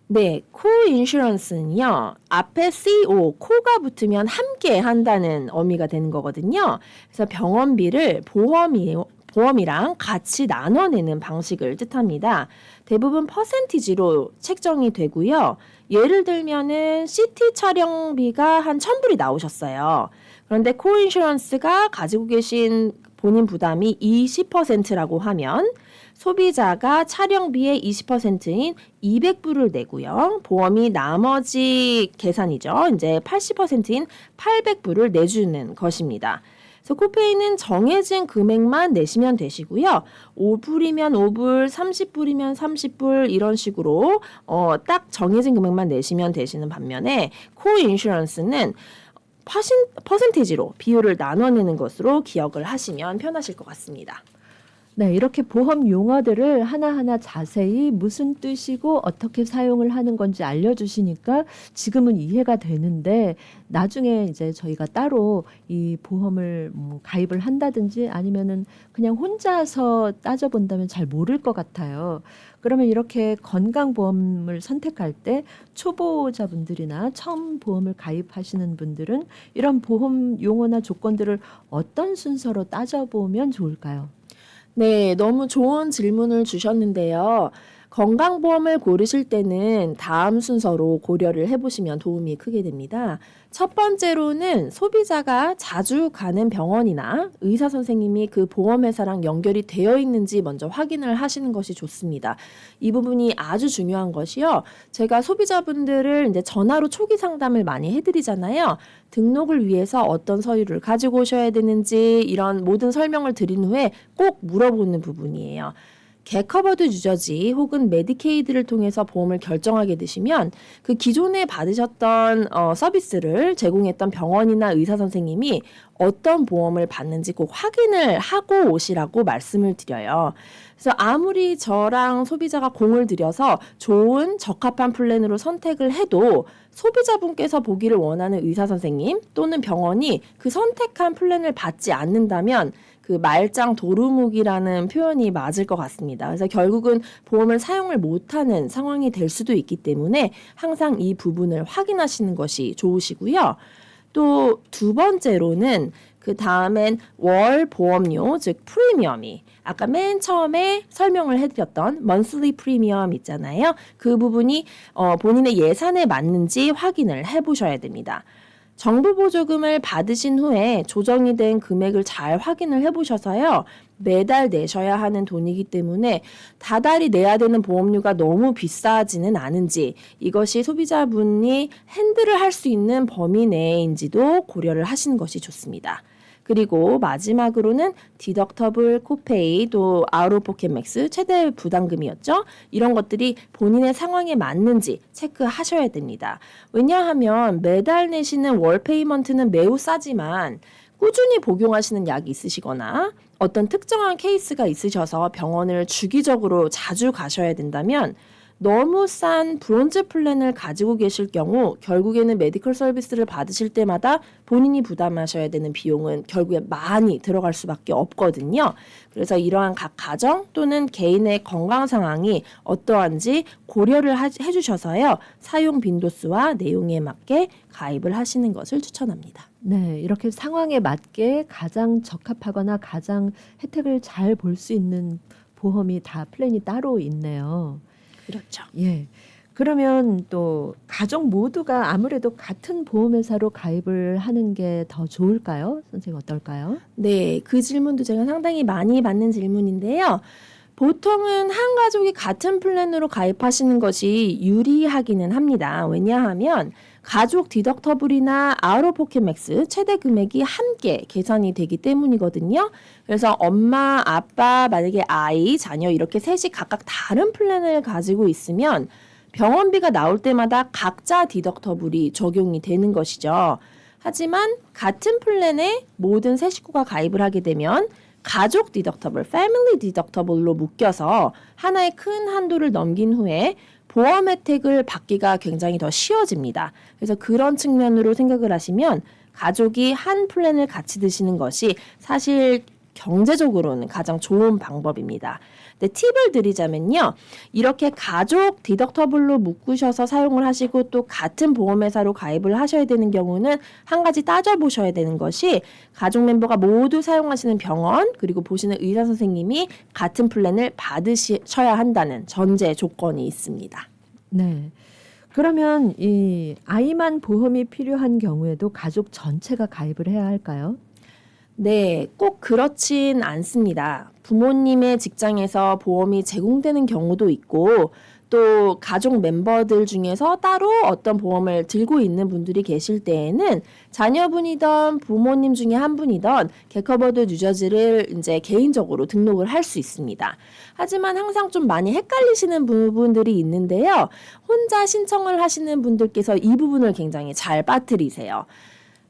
네, 코인슈런스는요. 앞에 CO, 코가 붙으면 함께 한다는 의미가 되는 거거든요. 그래서 병원비를 보험이랑 같이 나눠내는 방식을 뜻합니다. 대부분 퍼센티지로 책정이 되고요. 예를 들면은 CT 촬영비가 한 1,000불이 나오셨어요. 그런데 코인슈런스가 가지고 계신 본인 부담이 20%라고 하면 소비자가 촬영비의 20%인 200불을 내고요. 보험이 나머지 계산이죠. 이제 80%인 800불을 내주는 것입니다. 그래서 코페이는 정해진 금액만 내시면 되시고요. 5불이면 5불, 30불이면 30불 이런 식으로 딱 정해진 금액만 내시면 되시는 반면에 코인슈런스는 퍼센티지로 비율을 나눠내는 것으로 기억을 하시면 편하실 것 같습니다. 네, 이렇게 보험 용어들을 하나하나 자세히 무슨 뜻이고 어떻게 사용을 하는 건지 알려주시니까 지금은 이해가 되는데 나중에 이제 저희가 따로 이 보험을 가입을 한다든지 아니면은 그냥 혼자서 따져본다면 잘 모를 것 같아요. 그러면 이렇게 건강보험을 선택할 때 초보자분들이나 처음 보험을 가입하시는 분들은 이런 보험 용어나 조건들을 어떤 순서로 따져보면 좋을까요? 네, 너무 좋은 질문을 주셨는데요. 건강보험을 고르실 때는 다음 순서로 고려를 해보시면 도움이 크게 됩니다. 첫 번째로는 소비자가 자주 가는 병원이나 의사 선생님이 그 보험회사랑 연결이 되어 있는지 먼저 확인을 하시는 것이 좋습니다. 이 부분이 아주 중요한 것이요. 제가 소비자분들을 이제 전화로 초기 상담을 많이 해드리잖아요. 등록을 위해서 어떤 서류를 가지고 오셔야 되는지 이런 모든 설명을 드린 후에 꼭 물어보는 부분이에요. 겟커버드 유저지 혹은 메디케이드를 통해서 보험을 결정하게 되시면 그 기존에 받으셨던 서비스를 제공했던 병원이나 의사 선생님이 어떤 보험을 받는지 꼭 확인을 하고 오시라고 말씀을 드려요. 그래서 아무리 저랑 소비자가 공을 들여서 좋은 적합한 플랜으로 선택을 해도 소비자분께서 보기를 원하는 의사 선생님 또는 병원이 그 선택한 플랜을 받지 않는다면 그 말짱 도루묵이라는 표현이 맞을 것 같습니다. 그래서 결국은 보험을 사용을 못하는 상황이 될 수도 있기 때문에 항상 이 부분을 확인하시는 것이 좋으시고요. 또 두 번째로는 그 다음엔 월 보험료, 즉 프리미엄이 아까 맨 처음에 설명을 해드렸던 monthly 프리미엄 있잖아요. 그 부분이 본인의 예산에 맞는지 확인을 해보셔야 됩니다. 정부 보조금을 받으신 후에 조정이 된 금액을 잘 확인을 해보셔서요. 매달 내셔야 하는 돈이기 때문에 다달이 내야 되는 보험료가 너무 비싸지는 않은지 이것이 소비자분이 핸들을 할 수 있는 범위 내인지도 고려를 하시는 것이 좋습니다. 그리고 마지막으로는 디덕터블, 코페이, 또 아웃오포켓 맥스, 최대 부담금이었죠. 이런 것들이 본인의 상황에 맞는지 체크하셔야 됩니다. 왜냐하면 매달 내시는 월 페이먼트는 매우 싸지만 꾸준히 복용하시는 약이 있으시거나 어떤 특정한 케이스가 있으셔서 병원을 주기적으로 자주 가셔야 된다면 너무 싼 브론즈 플랜을 가지고 계실 경우 결국에는 메디컬 서비스를 받으실 때마다 본인이 부담하셔야 되는 비용은 결국에 많이 들어갈 수밖에 없거든요. 그래서 이러한 각 가정 또는 개인의 건강 상황이 어떠한지 고려를 해주셔서요. 사용 빈도수와 내용에 맞게 가입을 하시는 것을 추천합니다. 네, 이렇게 상황에 맞게 가장 적합하거나 가장 혜택을 잘 볼 수 있는 보험이 다 플랜이 따로 있네요. 그렇죠. 예. 그러면 또 가족 모두가 아무래도 같은 보험회사로 가입을 하는 게 더 좋을까요? 선생님 어떨까요? 네, 그 질문도 제가 상당히 많이 받는 질문인데요. 보통은 한 가족이 같은 플랜으로 가입하시는 것이 유리하기는 합니다. 왜냐하면 가족 디덕터블이나 아웃오포켓 맥스 최대 금액이 함께 계산이 되기 때문이거든요. 그래서 엄마, 아빠, 만약에 아이, 자녀 이렇게 셋이 각각 다른 플랜을 가지고 있으면 병원비가 나올 때마다 각자 디덕터블이 적용이 되는 것이죠. 하지만 같은 플랜에 모든 세 식구가 가입을 하게 되면 가족 디덕터블, 패밀리 디덕터블로 묶여서 하나의 큰 한도를 넘긴 후에 보험 혜택을 받기가 굉장히 더 쉬워집니다. 그래서 그런 측면으로 생각을 하시면 가족이 한 플랜을 같이 드시는 것이 사실 경제적으로는 가장 좋은 방법입니다. 근데 팁을 드리자면요. 이렇게 가족 디덕터블로 묶으셔서 사용을 하시고 또 같은 보험회사로 가입을 하셔야 되는 경우는 한 가지 따져보셔야 되는 것이 가족 멤버가 모두 사용하시는 병원 그리고 보시는 의사 선생님이 같은 플랜을 받으셔야 한다는 전제 조건이 있습니다. 네. 그러면 이 아이만 보험이 필요한 경우에도 가족 전체가 가입을 해야 할까요? 네, 꼭 그렇진 않습니다. 부모님의 직장에서 보험이 제공되는 경우도 있고 또 가족 멤버들 중에서 따로 어떤 보험을 들고 있는 분들이 계실 때에는 자녀분이던 부모님 중에 한 분이던 겟커버드 뉴저지를 이제 개인적으로 등록을 할 수 있습니다. 하지만 항상 좀 많이 헷갈리시는 부분들이 있는데요. 혼자 신청을 하시는 분들께서 이 부분을 굉장히 잘 빠뜨리세요.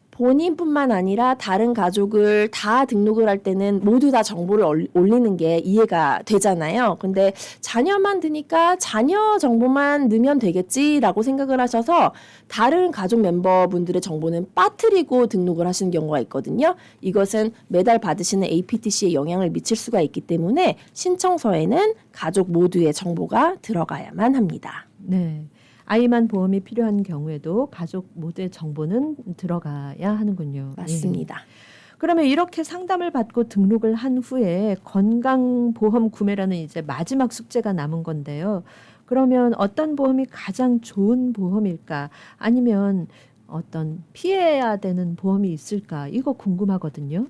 본인뿐만 아니라 다른 가족을 다 등록을 할 때는 모두 다 정보를 올리는 게 이해가 되잖아요. 근데 자녀만 드니까 자녀 정보만 넣으면 되겠지라고 생각을 하셔서 다른 가족 멤버분들의 정보는 빠뜨리고 등록을 하시는 경우가 있거든요. 이것은 매달 받으시는 APTC에 영향을 미칠 수가 있기 때문에 신청서에는 가족 모두의 정보가 들어가야만 합니다. 네. 아이만 보험이 필요한 경우에도 가족 모두의 정보는 들어가야 하는군요. 맞습니다. 예. 그러면 이렇게 상담을 받고 등록을 한 후에 건강보험 구매라는 이제 마지막 숙제가 남은 건데요. 그러면 어떤 보험이 가장 좋은 보험일까? 아니면 어떤 피해야 되는 보험이 있을까? 이거 궁금하거든요.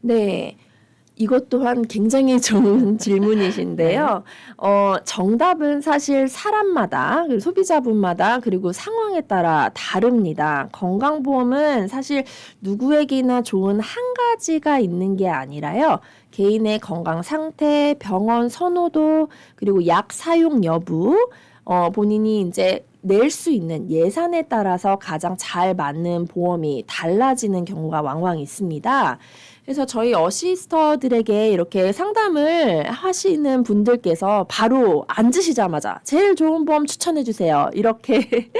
네. 이것 또한 굉장히 좋은 질문이신데요. 정답은 사실 사람마다, 그리고 소비자분마다, 그리고 상황에 따라 다릅니다. 건강보험은 사실 누구에게나 좋은 한 가지가 있는 게 아니라요. 개인의 건강 상태, 병원 선호도, 그리고 약 사용 여부, 본인이 이제 낼 수 있는 예산에 따라서 가장 잘 맞는 보험이 달라지는 경우가 왕왕 있습니다. 그래서 저희 어시스터들에게 이렇게 상담을 하시는 분들께서 바로 앉으시자마자 제일 좋은 보험 추천해 주세요. 이렇게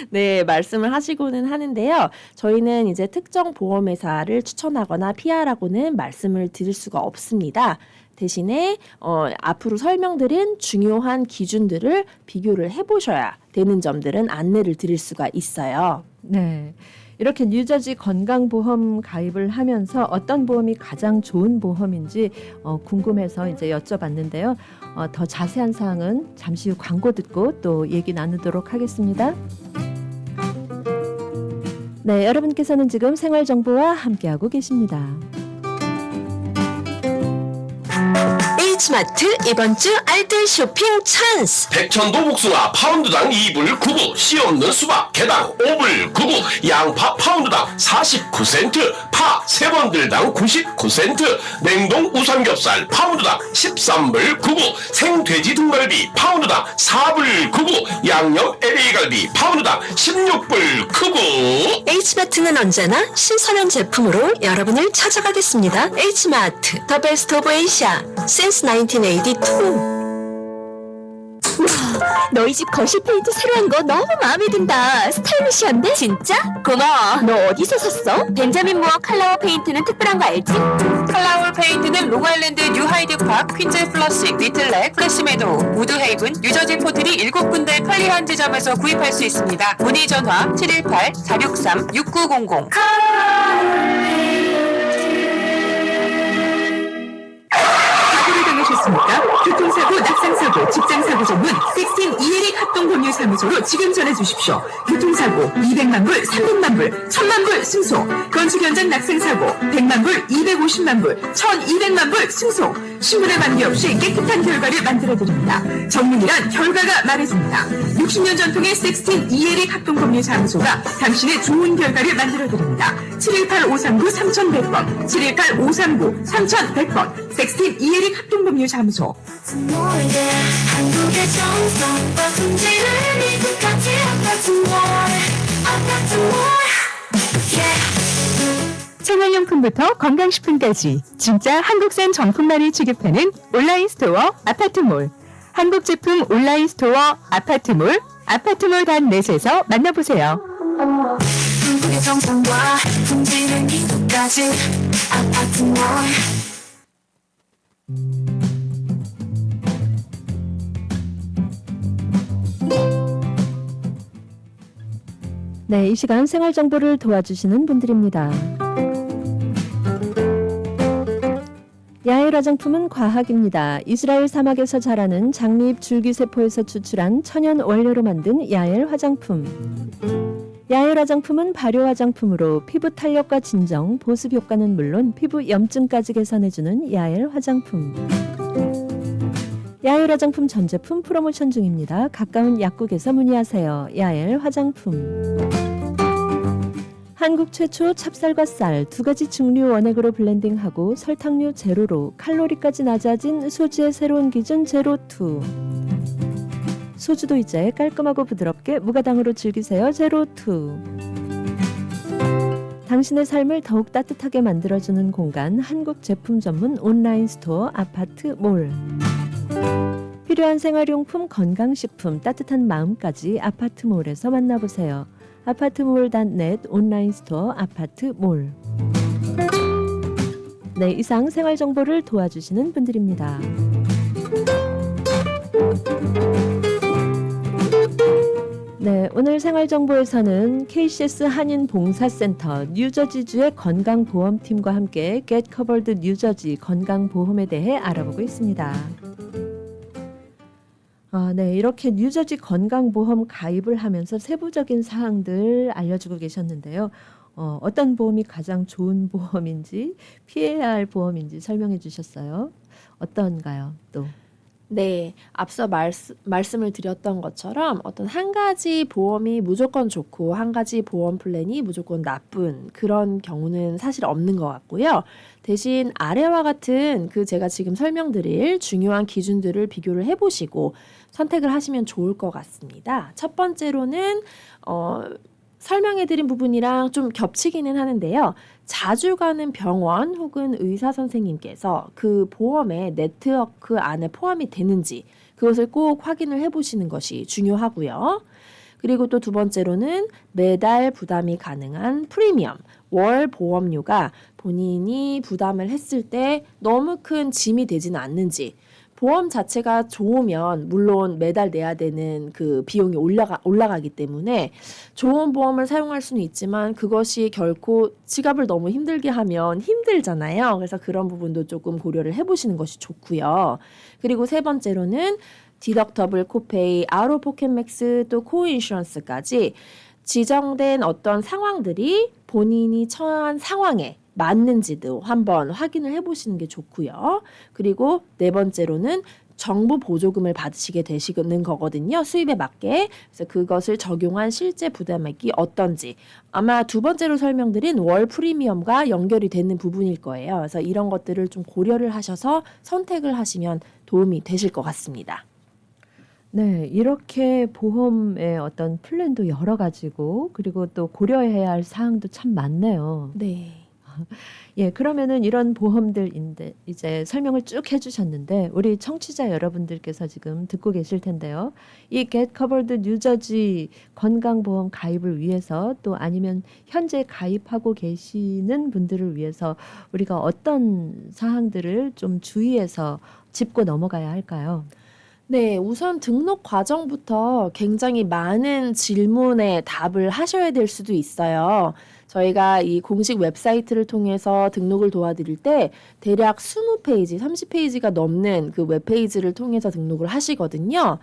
네, 말씀을 하시고는 하는데요. 저희는 이제 특정 보험회사를 추천하거나 피하라고는 말씀을 드릴 수가 없습니다. 대신에 앞으로 설명드린 중요한 기준들을 비교를 해보셔야 되는 점들은 안내를 드릴 수가 있어요. 네. 이렇게 뉴저지 건강보험 가입을 하면서 어떤 보험이 가장 좋은 보험인지 궁금해서 이제 여쭤봤는데요. 더 자세한 사항은 잠시 후 광고 듣고 또 얘기 나누도록 하겠습니다. 네, 여러분께서는 지금 생활정보와 함께하고 계십니다. H마트 이번 주 알뜰 쇼핑 찬스. 백천도 복숭아 파운드당 2불 99, 씨 없는 수박 개당 5불 99, 양파 파운드당 49센트, 파 3번들당 99센트, 냉동 우삼겹살 파운드당 13불 99, 생돼지 등갈비 파운드당 4불 99, 양념 LA 갈비 파운드당 16불 99. H마트는 언제나 신선한 제품으로 여러분을 찾아가겠습니다. H마트, The Best of Asia, since 1982. 너희 집 거실 페인트 새로 한 거 너무 마음에 든다. 스타일리시한데? 진짜? 고마워. 너 어디서 샀어? 벤자민 무어 칼라워 페인트는 특별한 거 알지? 칼라울 페인트는 롱아일랜드 뉴하이드파크, 퀸즈 플러식, 리틀렉, 플래시메도우, 우드헤이븐, 뉴저지 포트리 7군데 편리한 지점에서 구입할 수 있습니다. 문의 전화 718-463-6900. 사고를 당하셨습니까? 교통사고, 낙상사고, 직장사고 전문 섹스틴 이혜리 합동법률사무소로 지금 전해주십시오. 교통사고 200만 불, 300만 불, 1000만 불 승소. 건축 현장 낙상사고 100만 불, 250만 불, 1200만 불 승소. 신분에 관계없이 깨끗한 결과를 만들어드립니다. 전문이란 결과가 말해줍니다. 60년 전통의 섹스틴 이혜리 합동법률사무소가 당신의 좋은 결과를 만들어드립니다. 718-539-3100번, 718-539-3100번, 섹스틴 이혜리 합동법률사무소. 한국의 정성과 품질을 미국까지 생활용품 생필품부터 건강식품까지 진짜 한국산 정품만을 취급하는 온라인 스토어 아파트몰. 한국 제품 온라인 스토어 아파트몰, 아파트몰.net에서 만나보세요. 우리 정성과 품질은 이곳까지 아파트몰. 네, 이 시간 생활 정보를 도와주시는 분들입니다. 야엘 화장품은 과학입니다. 이스라엘 사막에서 자라는 장미잎 줄기세포에서 추출한 천연 원료로 만든 야엘 화장품. 야엘 화장품은 발효 화장품으로 피부 탄력과 진정, 보습 효과는 물론 피부 염증까지 개선해주는 야엘 화장품. 야엘 화장품 전 제품 프로모션 중입니다. 가까운 약국에서 문의하세요. 야엘 화장품. 한국 최초 찹쌀과 쌀 두 가지 증류 원액으로 블렌딩하고 설탕류 제로로 칼로리까지 낮아진 소주의 새로운 기준 제로2. 소주도 이제 깔끔하고 부드럽게 무가당으로 즐기세요. 제로2. 당신의 삶을 더욱 따뜻하게 만들어주는 공간 한국 제품 전문 온라인 스토어 아파트몰. 필요한 생활용품, 건강식품, 따뜻한 마음까지 아파트몰에서 만나보세요. 아파트몰.net 온라인 스토어 아파트몰. 네, 이상 생활 정보를 도와주시는 분들입니다. 네, 오늘 생활 정보에서는 KCS 한인봉사센터 뉴저지주의 건강보험팀과 함께 Get Covered 뉴저지 건강보험에 대해 알아보고 있습니다. 네, 이렇게 뉴저지 건강보험 가입을 하면서 세부적인 사항들 알려주고 계셨는데요. 어떤 보험이 가장 좋은 보험인지, 피해야 할 보험인지 설명해 주셨어요. 어떤가요, 또? 네, 앞서 말씀을 드렸던 것처럼 어떤 한 가지 보험이 무조건 좋고 한 가지 보험 플랜이 무조건 나쁜 그런 경우는 사실 없는 것 같고요. 대신 아래와 같은 제가 지금 설명드릴 중요한 기준들을 비교를 해보시고 선택을 하시면 좋을 것 같습니다. 첫 번째로는 설명해드린 부분이랑 좀 겹치기는 하는데요. 자주 가는 병원 혹은 의사 선생님께서 그 보험의 네트워크 안에 포함이 되는지 그것을 꼭 확인을 해보시는 것이 중요하고요. 그리고 또 두 번째로는 매달 부담이 가능한 프리미엄, 월 보험료가 본인이 부담을 했을 때 너무 큰 짐이 되지는 않는지, 보험 자체가 좋으면 물론 매달 내야 되는 그 비용이 올라가기 때문에 좋은 보험을 사용할 수는 있지만 그것이 결코 지갑을 너무 힘들게 하면 힘들잖아요. 그래서 그런 부분도 조금 고려를 해보시는 것이 좋고요. 그리고 세 번째로는 디덕터블, 코페이, 아로 포켓맥스, 또 코인슈런스까지 지정된 어떤 상황들이 본인이 처한 상황에 맞는지도 한번 확인을 해보시는 게 좋고요. 그리고 네 번째로는 정부 보조금을 받으시게 되시는 거거든요. 수입에 맞게. 그래서 그것을 적용한 실제 부담액이 어떤지 아마 두 번째로 설명드린 월 프리미엄과 연결이 되는 부분일 거예요. 그래서 이런 것들을 좀 고려를 하셔서 선택을 하시면 도움이 되실 것 같습니다. 네, 이렇게 보험의 어떤 플랜도 여러 가지고 그리고 또 고려해야 할 사항도 참 많네요. 네. 예, 그러면은 이런 보험들인데 이제 설명을 쭉 해주셨는데 우리 청취자 여러분들께서 지금 듣고 계실 텐데요. 이 Get Covered 뉴저지 건강보험 가입을 위해서 또 아니면 현재 가입하고 계시는 분들을 위해서 우리가 어떤 사항들을 좀 주의해서 짚고 넘어가야 할까요? 네, 우선 등록 과정부터 굉장히 많은 질문에 답을 하셔야 될 수도 있어요. 저희가 이 공식 웹사이트를 통해서 등록을 도와드릴 때 대략 20페이지, 30페이지가 넘는 그 웹페이지를 통해서 등록을 하시거든요.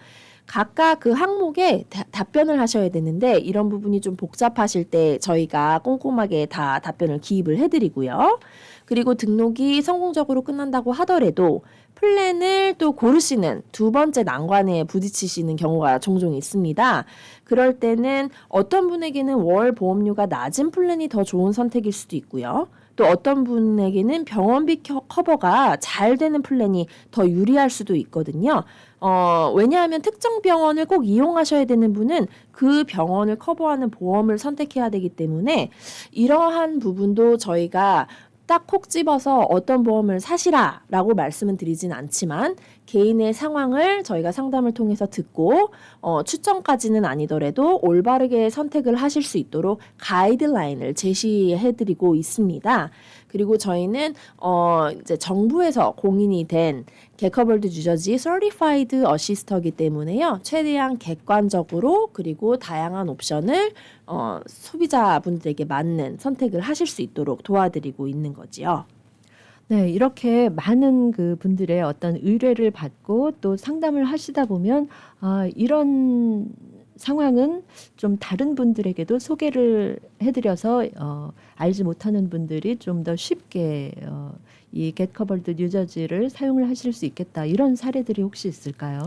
각각 그 항목에 답변을 하셔야 되는데 이런 부분이 좀 복잡하실 때 저희가 꼼꼼하게 다 답변을 기입을 해드리고요. 그리고 등록이 성공적으로 끝난다고 하더라도 플랜을 또 고르시는 두 번째 난관에 부딪히시는 경우가 종종 있습니다. 그럴 때는 어떤 분에게는 월 보험료가 낮은 플랜이 더 좋은 선택일 수도 있고요. 또 어떤 분에게는 병원비 커버가 잘 되는 플랜이 더 유리할 수도 있거든요. 왜냐하면 특정 병원을 꼭 이용하셔야 되는 분은 그 병원을 커버하는 보험을 선택해야 되기 때문에 이러한 부분도 저희가 딱 콕 집어서 어떤 보험을 사시라라고 말씀은 드리진 않지만 개인의 상황을 저희가 상담을 통해서 듣고 추천까지는 아니더라도 올바르게 선택을 하실 수 있도록 가이드라인을 제시해드리고 있습니다. 그리고 저희는 이제 정부에서 공인이 된 겟커버드 뉴저지 Certified Assister이기 때문에요. 최대한 객관적으로 그리고 다양한 옵션을 소비자분들에게 맞는 선택을 하실 수 있도록 도와드리고 있는 거지요. 네, 이렇게 많은 그 분들의 어떤 의뢰를 받고 또 상담을 하시다 보면 이런 상황은 좀 다른 분들에게도 소개를 해드려서 알지 못하는 분들이 좀 더 쉽게 이 겟커버드 뉴저지를 사용을 하실 수 있겠다. 이런 사례들이 혹시 있을까요?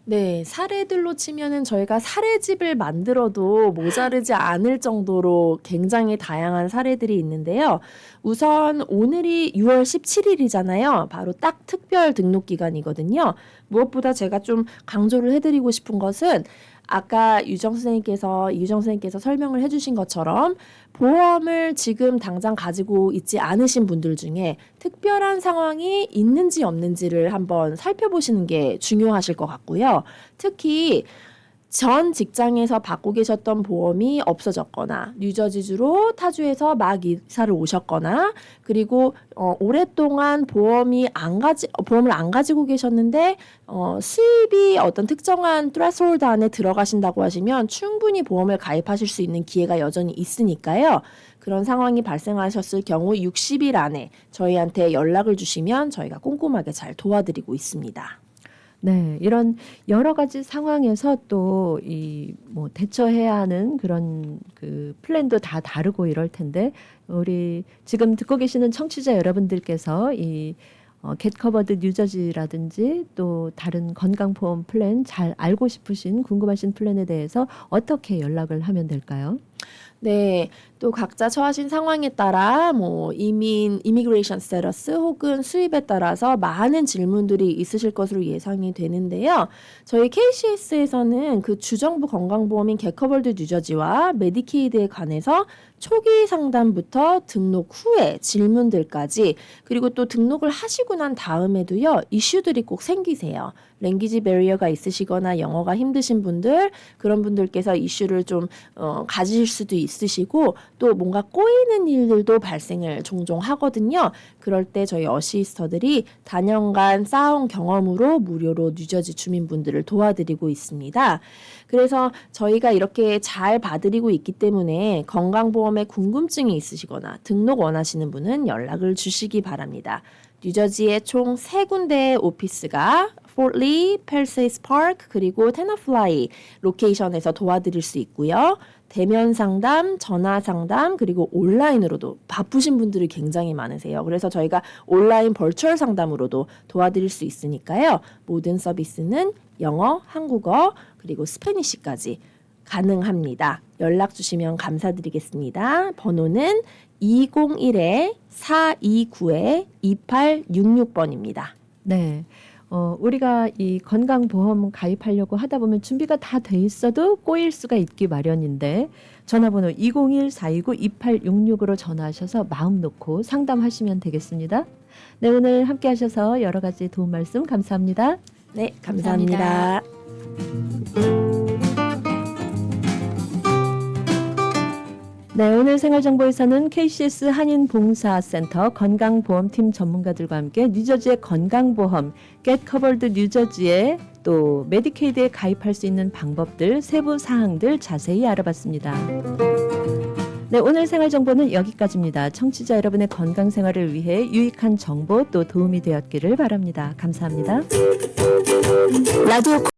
네, 사례들로 치면은 저희가 사례집을 만들어도 모자르지 않을 정도로 굉장히 다양한 사례들이 있는데요. 우선 오늘이 6월 17일이잖아요. 바로 딱 특별 등록 기간이거든요. 무엇보다 제가 좀 강조를 해드리고 싶은 것은 아까 이유정 선생님께서 설명을 해주신 것처럼 보험을 지금 당장 가지고 있지 않으신 분들 중에 특별한 상황이 있는지 없는지를 한번 살펴보시는 게 중요하실 것 같고요. 특히 전 직장에서 받고 계셨던 보험이 없어졌거나 뉴저지주로 타주에서 막 이사를 오셨거나 그리고 오랫동안 보험을 안 가지고 계셨는데 수입이 어떤 특정한 threshold 안에 들어가신다고 하시면 충분히 보험을 가입하실 수 있는 기회가 여전히 있으니까요. 그런 상황이 발생하셨을 경우 60일 안에 저희한테 연락을 주시면 저희가 꼼꼼하게 잘 도와드리고 있습니다. 네, 이런 여러 가지 상황에서 또 대처해야 하는 그런 그 플랜도 다 다르고 이럴 텐데 우리 지금 듣고 계시는 청취자 여러분들께서 이 겟커버드 뉴저지라든지 또 다른 건강보험 플랜 잘 알고 싶으신 궁금하신 플랜에 대해서 어떻게 연락을 하면 될까요? 네, 또 각자 처하신 상황에 따라 이미그레이션 스테러스 혹은 수입에 따라서 많은 질문들이 있으실 것으로 예상이 되는데요. 저희 KCS에서는 그 주정부 건강보험인 겟커버드 뉴저지와 메디케이드에 관해서 초기 상담부터 등록 후에 질문들까지 그리고 또 등록을 하시고 난 다음에도요. 이슈들이 꼭 생기세요. 랭귀지 베리어가 있으시거나 영어가 힘드신 분들 그런 분들께서 이슈를 좀 가지실 수도 있으시고 또 뭔가 꼬이는 일들도 발생을 종종 하거든요. 그럴 때 저희 어시스터들이 다년간 쌓아온 경험으로 무료로 뉴저지 주민분들을 도와드리고 있습니다. 그래서 저희가 이렇게 잘 봐드리고 있기 때문에 건강보험에 궁금증이 있으시거나 등록 원하시는 분은 연락을 주시기 바랍니다. 뉴저지의 총 3군데의 오피스가 포틀리, 펠세이스 파크 그리고 테너플라이 로케이션에서 도와드릴 수 있고요. 대면 상담, 전화 상담 그리고 온라인으로도 바쁘신 분들이 굉장히 많으세요. 그래서 저희가 온라인 버추얼 상담으로도 도와드릴 수 있으니까요. 모든 서비스는 영어, 한국어 그리고 스페니쉬까지 가능합니다. 연락 주시면 감사드리겠습니다. 번호는 201-429-2866번입니다. 네. 우리가 이 건강보험 가입하려고 하다 보면 준비가 다 돼 있어도 꼬일 수가 있기 마련인데 전화번호 201-429-2866으로 전화하셔서 마음 놓고 상담하시면 되겠습니다. 네, 오늘 함께 하셔서 여러 가지 도움 말씀 감사합니다. 네, 감사합니다. 네, 오늘 생활정보에서는 KCS 한인봉사센터 건강보험팀 전문가들과 함께 뉴저지의 건강보험 겟커버드 뉴저지에 또 메디케이드에 가입할 수 있는 방법들 세부 사항들 자세히 알아봤습니다. 네, 오늘 생활정보는 여기까지입니다. 청취자 여러분의 건강생활을 위해 유익한 정보 또 도움이 되었기를 바랍니다. 감사합니다. 라디오